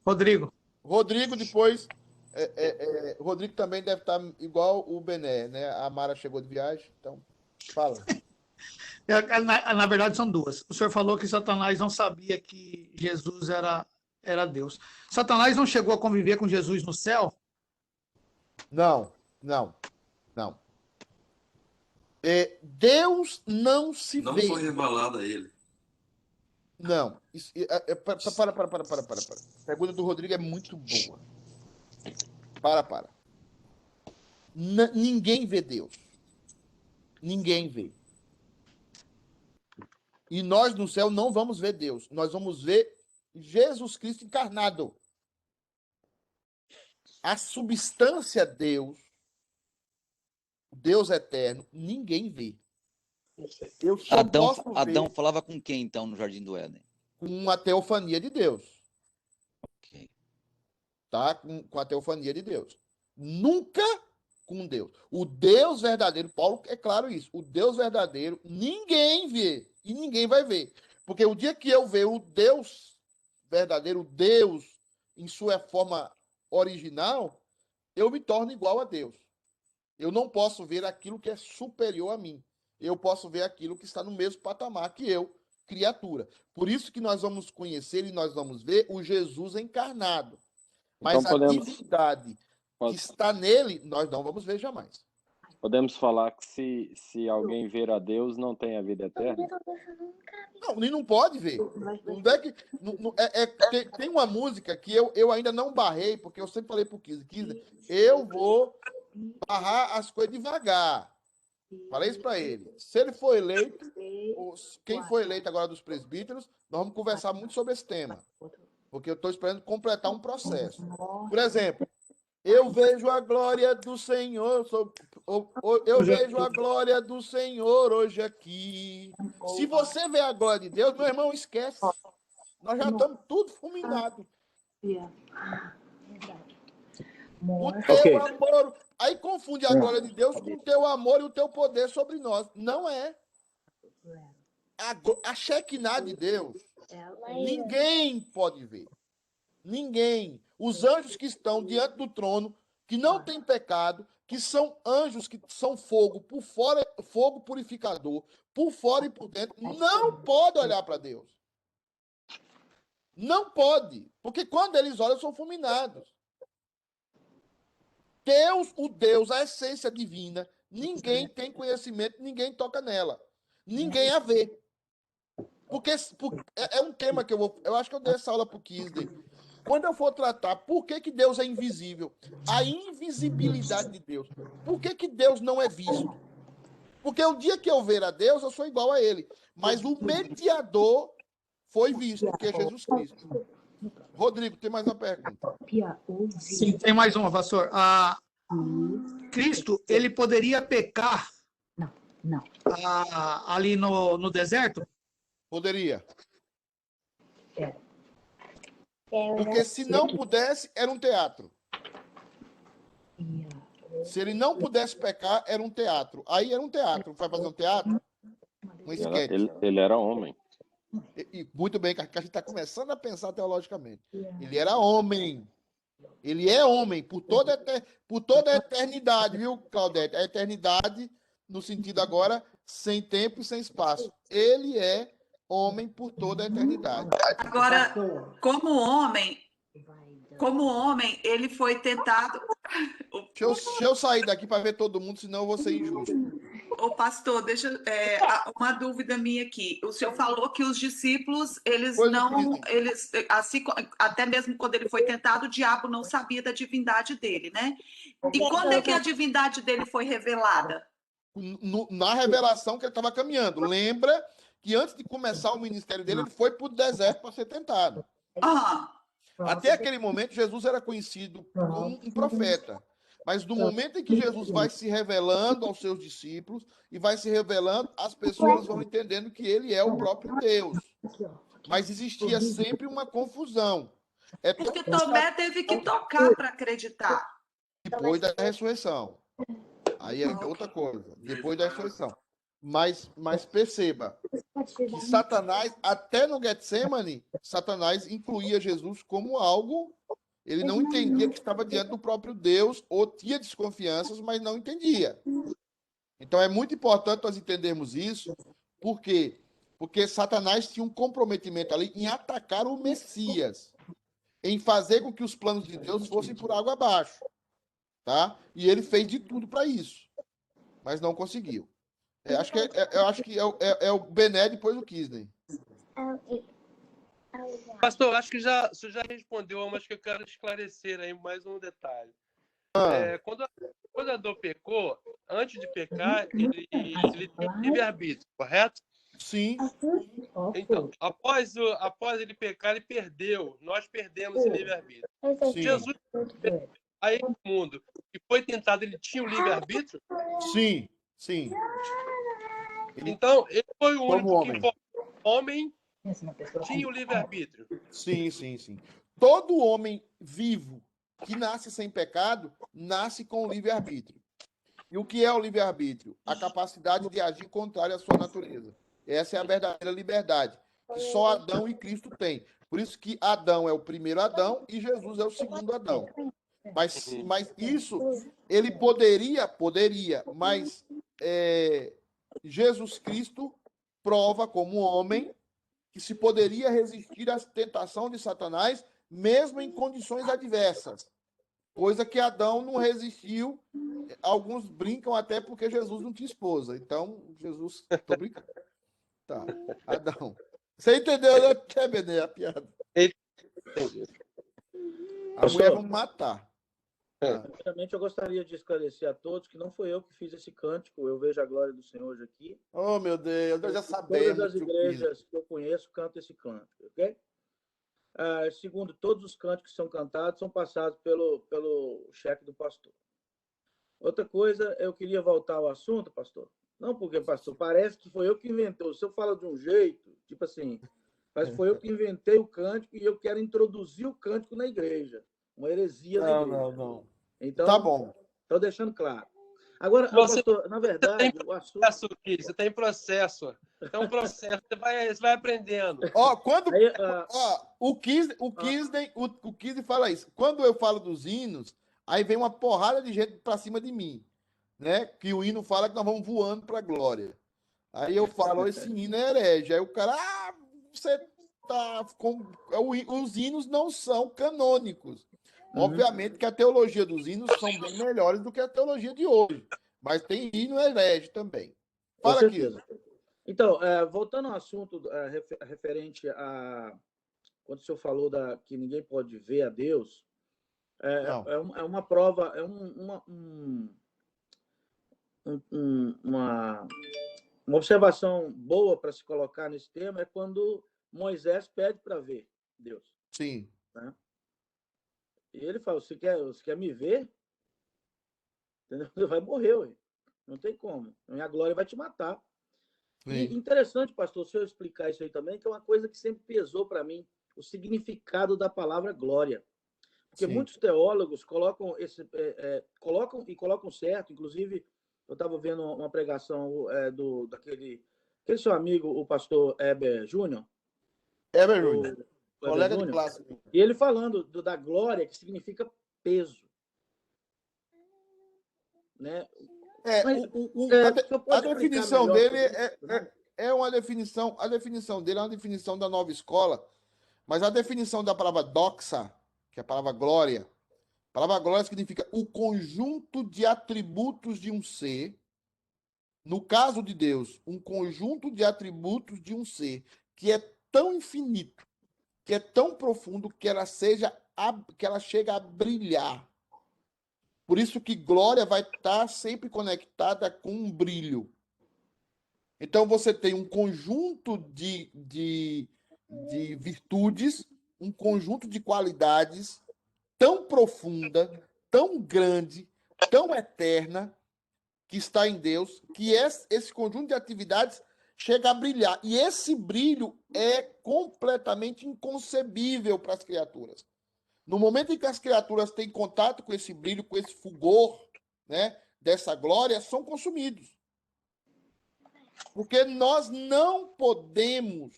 Rodrigo. Rodrigo, depois... Rodrigo também deve estar igual o Bené, né? A Mara chegou de viagem, então fala. Na verdade, são duas. O senhor falou que Satanás não sabia que Jesus era Deus. Satanás não chegou a conviver com Jesus no céu? Não. Deus não se Não vê. foi revelado a ele. Não. Para. A pergunta do Rodrigo é muito boa. Para. Ninguém vê Deus. Ninguém vê. E nós no céu não vamos ver Deus. Nós vamos ver Jesus Cristo encarnado. A substância Deus, Deus eterno, ninguém vê. Eu só posso ver Adão falava com quem, então, no Jardim do Éden? com a teofania de Deus. Ok. Tá? Com a teofania de Deus. Nunca com Deus. O Deus verdadeiro, Paulo é claro isso, o Deus verdadeiro ninguém vê e ninguém vai ver. Porque o dia que eu ver o Deus verdadeiro, o Deus em sua forma original, eu me torno igual a Deus. Eu não posso ver aquilo que é superior a mim. Eu posso ver aquilo que está no mesmo patamar que eu, criatura. Por isso que nós vamos conhecer e nós vamos ver o Jesus encarnado. Mas Então, a divindade que está nele, nós não vamos ver jamais. Podemos falar que se alguém ver a Deus, não tem a vida eterna? Não, nem não pode ver. Não é que, tem uma música que eu ainda não barrei, porque eu sempre falei pro Kizzy, eu vou barrar as coisas devagar. Falei isso para ele. Se ele for eleito, quem for eleito agora dos presbíteros, nós vamos conversar muito sobre esse tema. Porque eu estou esperando completar um processo. Por exemplo, eu vejo a glória do Senhor, eu vejo a glória do Senhor hoje aqui. Se você vê a glória de Deus, meu irmão, esquece. Nós já estamos tudo fulminados. O teu amor... Aí confunde a glória de Deus com o teu amor e o teu poder sobre nós. Não é. A Shekinah de Deus, ninguém pode ver. Ninguém. Os anjos que estão diante do trono, que não têm pecado, que são anjos que são fogo por fora, fogo purificador, por fora e por dentro, não pode olhar para Deus. Não pode. Porque quando eles olham, são fulminados. Deus, o Deus, a essência divina, ninguém tem conhecimento, ninguém toca nela. Ninguém a vê. Porque é um tema que eu acho que eu dei essa aula para o Kisney. Quando eu for tratar por que Deus é invisível, a invisibilidade de Deus, por que Deus não é visto? Porque o dia que eu ver a Deus, eu sou igual a ele. Mas o mediador foi visto, que é Jesus Cristo. Rodrigo, tem mais uma pergunta? Sim, tem mais uma, pastor. Cristo, ele poderia pecar ali no deserto? Poderia. Porque se não pudesse, era um teatro. Se ele não pudesse pecar, era um teatro. Aí era um teatro. Vai fazer um teatro? Um esquete. Ele era homem. Muito bem, que a gente está começando a pensar teologicamente. Ele era homem. Ele é homem por toda a eternidade, viu, Claudete? A eternidade, no sentido agora, sem tempo e sem espaço. Ele é homem por toda a eternidade. Agora, como homem, ele foi tentado. Deixa eu sair daqui para ver todo mundo, senão eu vou ser injusto. Ô, pastor, uma dúvida minha aqui. O senhor falou que os discípulos, até mesmo quando ele foi tentado, o diabo não sabia da divindade dele, né? E quando é que a divindade dele foi revelada? Na revelação que ele estava caminhando. Lembra que antes de começar o ministério dele, ele foi para o deserto para ser tentado. Até aquele momento, Jesus era conhecido como um profeta. Mas no momento em que Jesus vai se revelando aos seus discípulos e vai se revelando, as pessoas vão entendendo que ele é o próprio Deus. Mas existia sempre uma confusão. Porque Tomé teve que tocar para acreditar. Depois da ressurreição. Aí é outra coisa. Depois da ressurreição. Mas perceba que Satanás, até no Getsemane, Satanás incluía Jesus como algo. Ele não entendia que estava diante do próprio Deus, ou tinha desconfianças, mas não entendia. Então é muito importante nós entendermos isso. Por quê? Porque Satanás tinha um comprometimento ali em atacar o Messias, em fazer com que os planos de Deus fossem por água abaixo. Tá? E ele fez de tudo para isso, mas não conseguiu. Eu acho que é o Bené depois o Kisney. Pastor, acho que você já respondeu, mas que eu quero esclarecer aí mais um detalhe. Quando Adão pecou, antes de pecar, ele tinha livre-arbítrio, correto? Sim. Então, após ele pecar, ele perdeu. Nós perdemos esse livre-arbítrio. Jesus aí no mundo e foi tentado, ele tinha o livre-arbítrio? Sim, sim. Então, ele foi o único que foi homem, tinha o livre-arbítrio. Sim, sim, sim. Todo homem vivo que nasce sem pecado, nasce com o livre-arbítrio. E o que é o livre-arbítrio? A capacidade de agir contrário à sua natureza. Essa é a verdadeira liberdade, que só Adão e Cristo têm. Por isso que Adão é o primeiro Adão e Jesus é o segundo Adão. Mas isso, ele poderia, mas Jesus Cristo prova como homem que se poderia resistir à tentação de Satanás, mesmo em condições adversas. Coisa que Adão não resistiu. Alguns brincam até porque Jesus não tinha esposa. Então, Jesus... Tô brincando. Tá. Adão. Você entendeu, né, Bené, a piada? Entendi. A mulher vamos matar. Primeiramente, eu gostaria de esclarecer a todos que não foi eu que fiz esse cântico. Eu vejo a glória do Senhor hoje aqui. Oh, meu Deus, nós já sabemos. Todas as igrejas que eu conheço cantam esse cântico, ok? Segundo, todos os cânticos que são cantados são passados pelo chefe do pastor. Outra coisa, eu queria voltar ao assunto, pastor. Não porque, pastor, parece que foi eu que inventei. O senhor fala de um jeito, tipo assim, mas foi eu que inventei o cântico e eu quero introduzir o cântico na igreja. Uma heresia na igreja. Não. Então, tá bom. Estou deixando claro. Agora, pastor, na verdade, o assunto... Você tem processo. É um processo. Você vai aprendendo. O Kisney fala isso. Quando eu falo dos hinos, aí vem uma porrada de gente para cima de mim, né? Que o hino fala que nós vamos voando para a glória. Aí eu falo, esse hino é herege. Aí o cara, você tá com... Os hinos não são canônicos. Obviamente que a teologia dos hinos são bem melhores do que a teologia de hoje. Mas tem hino herege também. Fala aqui. Então, voltando ao assunto referente a... Quando o senhor falou que ninguém pode ver a Deus, é uma prova, uma observação boa para se colocar nesse tema é quando Moisés pede para ver Deus. Sim. Né? E ele fala, você quer me ver? Entendeu? Você vai morrer, ué. Não tem como. A minha glória vai te matar. Sim. E interessante, pastor, se eu explicar isso aí também, que é uma coisa que sempre pesou para mim o significado da palavra glória. Porque Sim. muitos teólogos colocam colocam certo, inclusive eu estava vendo uma pregação daquele seu amigo, o pastor Heber Júnior. Heber Júnior, colega de classe. E ele falando da glória, que significa peso. Né? A definição dele é uma definição, a definição dele é uma definição da nova escola, mas a definição da palavra doxa, que é a palavra glória significa o conjunto de atributos de um ser, no caso de Deus, um conjunto de atributos de um ser que é tão infinito, que é tão profundo, que ela chega a brilhar. Por isso que glória vai estar sempre conectada com um brilho. Então você tem um conjunto de virtudes, um conjunto de qualidades tão profunda, tão grande, tão eterna, que está em Deus, que esse conjunto de atividades chega a brilhar. E esse brilho é completamente inconcebível para as criaturas. No momento em que as criaturas têm contato com esse brilho, com esse fulgor, né, dessa glória, são consumidos. Porque nós não podemos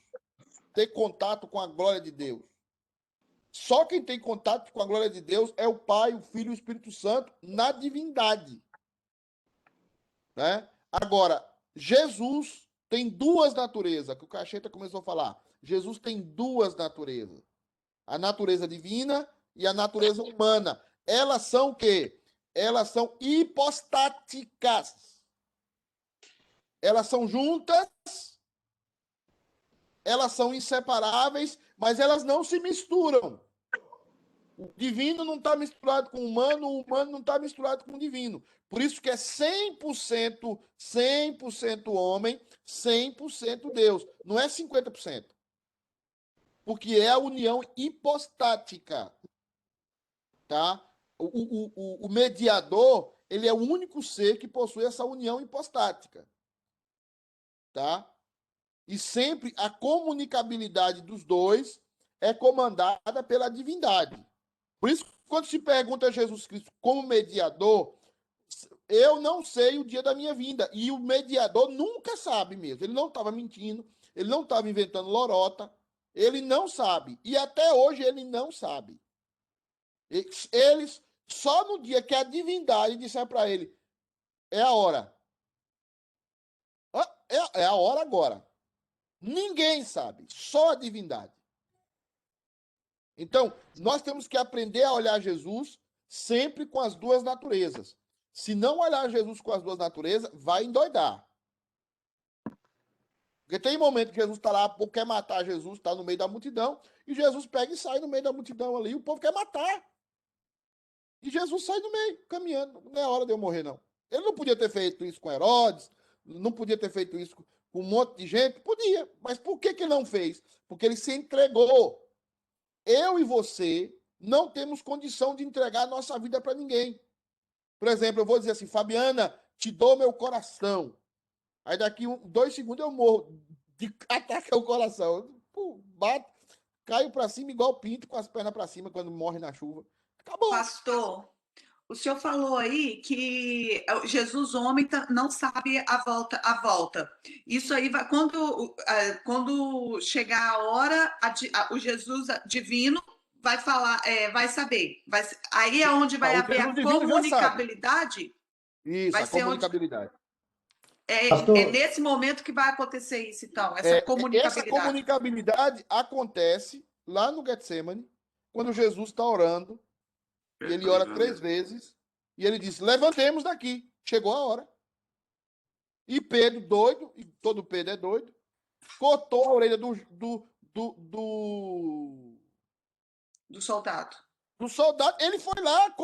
ter contato com a glória de Deus. Só quem tem contato com a glória de Deus é o Pai, o Filho e o Espírito Santo na divindade. Né? Agora, Jesus tem duas naturezas, que o Cacheta começou a falar. Jesus tem duas naturezas. A natureza divina e a natureza humana. Elas são o quê? Elas são hipostáticas. Elas são juntas, elas são inseparáveis, mas elas não se misturam. O divino não está misturado com o humano não está misturado com o divino. Por isso que é 100% homem, 100% Deus. Não é 50%. Porque é a união hipostática. Tá? O mediador, ele é o único ser que possui essa união hipostática. Tá? E sempre a comunicabilidade dos dois é comandada pela divindade. Por isso, quando se pergunta a Jesus Cristo como mediador, eu não sei o dia da minha vinda. E o mediador nunca sabe mesmo. Ele não estava mentindo, ele não estava inventando lorota, ele não sabe. E até hoje ele não sabe. Eles, só no dia que a divindade disser para ele, é a hora. É a hora agora. Ninguém sabe, só a divindade. Então, nós temos que aprender a olhar Jesus sempre com as duas naturezas. Se não olhar Jesus com as duas naturezas, vai endoidar. Porque tem momento que Jesus está lá, o povo quer matar Jesus, está no meio da multidão, e Jesus pega e sai no meio da multidão ali, e o povo quer matar. E Jesus sai no meio, caminhando. Não é hora de eu morrer, não. Ele não podia ter feito isso com Herodes, não podia ter feito isso com um monte de gente? Podia. Mas por que ele não fez? Porque ele se entregou. Eu e você não temos condição de entregar a nossa vida para ninguém. Por exemplo, eu vou dizer assim, Fabiana, te dou meu coração. Aí daqui 2 segundos eu morro de ataque ao coração. Eu, bato, caio para cima igual pinto com as pernas para cima quando morre na chuva. Acabou. Pastor, o senhor falou aí que Jesus homem não sabe a volta. Isso aí vai quando chegar a hora, o Jesus divino vai falar, vai saber. Aí é onde vai haver a comunicabilidade. Isso, vai a comunicabilidade. É nesse momento que vai acontecer isso, então, essa comunicabilidade. Essa comunicabilidade acontece lá no Getsemane, quando Jesus está orando, e ele ora 3 vezes, e ele diz, levantemos daqui, chegou a hora. E Pedro, doido, e todo Pedro é doido, cortou a orelha do soldado. Do soldado, ele foi lá,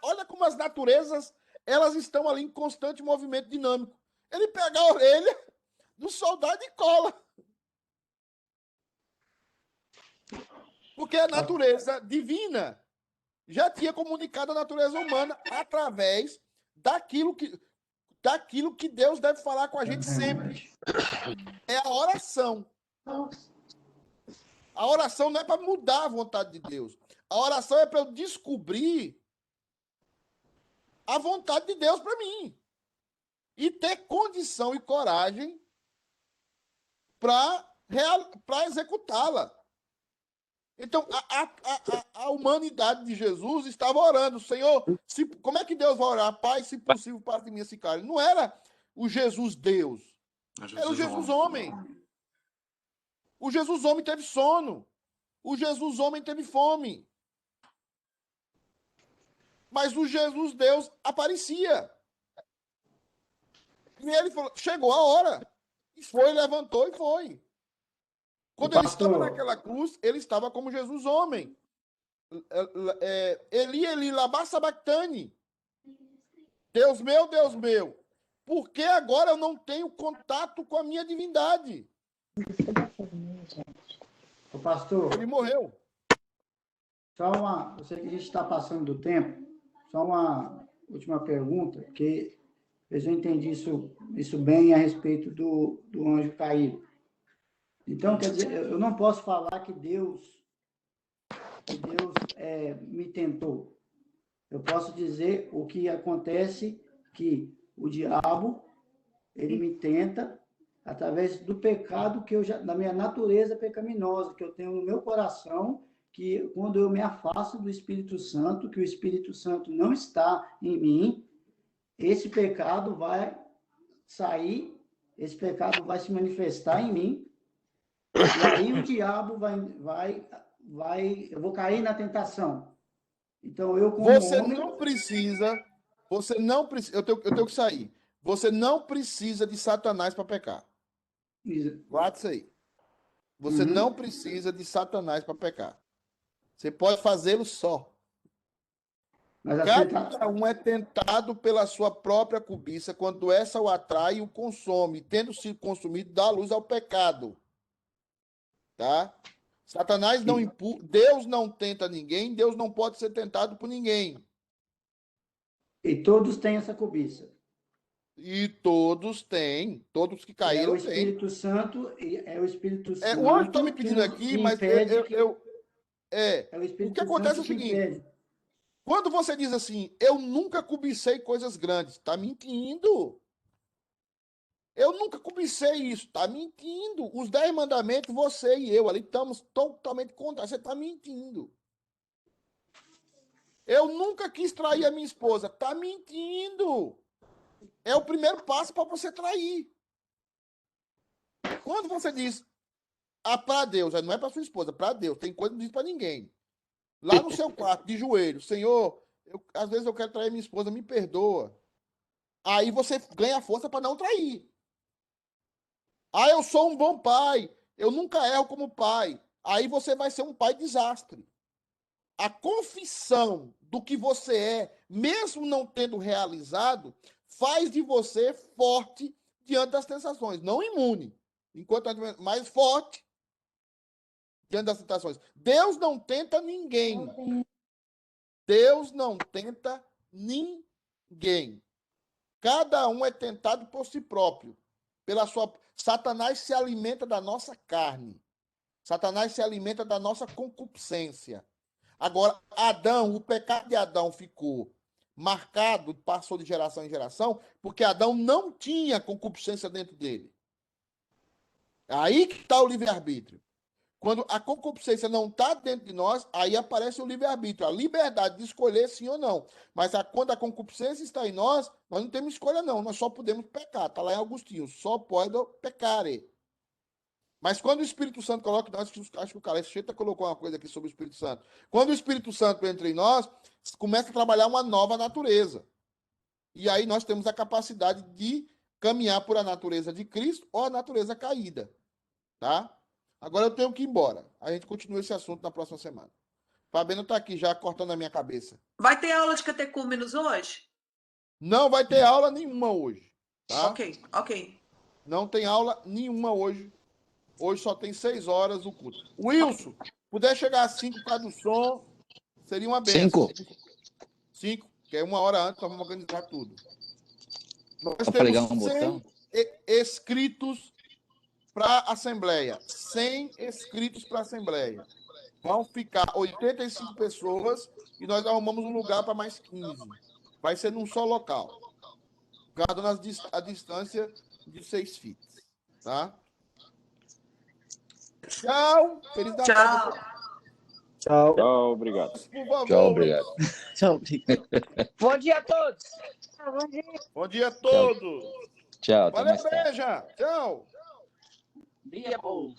olha como as naturezas, elas estão ali em constante movimento dinâmico. Ele pega a orelha do soldado e cola. Porque a natureza divina já tinha comunicado a natureza humana através daquilo que Deus deve falar com a gente sempre. É a oração. A oração não é para mudar a vontade de Deus. A oração é para eu descobrir a vontade de Deus para mim. E ter condição e coragem para executá-la. Então, a humanidade de Jesus estava orando. Senhor, como é que Deus vai orar? Pai, se possível, parte de mim esse cálice. Não era o Jesus Deus. Era o Jesus homem. O Jesus homem teve sono. O Jesus homem teve fome. Mas o Jesus Deus aparecia. E ele falou, chegou a hora. E foi, levantou e foi. Quando ele estava naquela cruz, ele estava como Jesus homem. Eli, Eli, lama sabachthani. Deus meu, por que agora eu não tenho contato com a minha divindade? Ô, pastor, Ele morreu. eu sei que a gente está passando do tempo, só uma última pergunta, porque eu já entendi isso bem a respeito do anjo caído. Então, quer dizer, eu não posso falar que Deus me tentou. Eu posso dizer o que acontece, que o diabo, ele me tenta através do pecado da minha natureza pecaminosa, que eu tenho no meu coração, que quando eu me afasto do Espírito Santo, que o Espírito Santo não está em mim, esse pecado vai sair, esse pecado vai se manifestar em mim, e aí o diabo eu vou cair na tentação. Então, eu como Você homem... não precisa, eu tenho que sair. Você não precisa de Satanás para pecar. Guarda isso aí. Você não precisa de Satanás para pecar. Você pode fazê-lo só. Mas Cada um é tentado pela sua própria cobiça, quando essa o atrai e o consome, tendo sido consumido, dá luz ao pecado. Tá? Satanás não Deus não tenta ninguém, Deus não pode ser tentado por ninguém. E todos têm essa cobiça. E todos têm, todos que caíram têm. É o Espírito Santo. O anjo está me pedindo aqui, mas o que acontece é o seguinte: quando você diz assim, eu nunca cobicei coisas grandes, está mentindo. Eu nunca cobicei isso, está mentindo. Os 10 mandamentos, você e eu ali estamos totalmente contra. Você está mentindo. Eu nunca quis trair a minha esposa, está mentindo. É o primeiro passo para você trair. Quando você diz para Deus, não é para sua esposa, para Deus, tem coisa que não diz para ninguém. Lá no seu quarto, de joelho, Senhor, às vezes eu quero trair minha esposa, me perdoa. Aí você ganha força para não trair. Eu sou um bom pai, eu nunca erro como pai. Aí você vai ser um pai desastre. A confissão do que você é, mesmo não tendo realizado, faz de você forte diante das tentações. Não imune, mas forte diante das tentações. Deus não tenta ninguém. Deus não tenta ninguém. Cada um é tentado por si próprio. Satanás se alimenta da nossa carne. Satanás se alimenta da nossa concupiscência. Agora, o pecado de Adão ficou marcado, passou de geração em geração, porque Adão não tinha concupiscência dentro dele. Aí que está o livre-arbítrio. Quando a concupiscência não está dentro de nós, aí aparece o livre-arbítrio, a liberdade de escolher sim ou não. Mas quando a concupiscência está em nós não temos escolha não, nós só podemos pecar. Está lá em Agostinho, só pode pecare. Mas quando o Espírito Santo coloca em nós, acho que o Calexeta colocou uma coisa aqui sobre o Espírito Santo. Quando o Espírito Santo entra em nós, começa a trabalhar uma nova natureza. E aí nós temos a capacidade de caminhar por a natureza de Cristo ou a natureza caída. Tá? Agora eu tenho que ir embora. A gente continua esse assunto na próxima semana. Fabiano está aqui já cortando a minha cabeça. Vai ter aula de catecúmenos hoje? Não vai ter aula nenhuma hoje. Tá? Ok. Não tem aula nenhuma hoje. Hoje só tem 6 horas o culto. Wilson, puder chegar às 5 por causa do som, seria uma benção. 5, que é 1 hora antes, nós vamos organizar tudo. Nós temos 100 inscritos para a Assembleia, 100 inscritos para a Assembleia. Vão ficar 85 pessoas e nós arrumamos um lugar para mais 15. Vai ser num só local, guardando a distância de 6 feet. Tá? Tchau. Feliz Natal. Tchau. Tchau, obrigado. Por favor. Tchau, obrigado. Tchau, obrigado. Bom dia a todos. Bom dia. Bom dia a todos. Tchau, até Valeu, mais tarde. Beija. Tchau. Dia bom.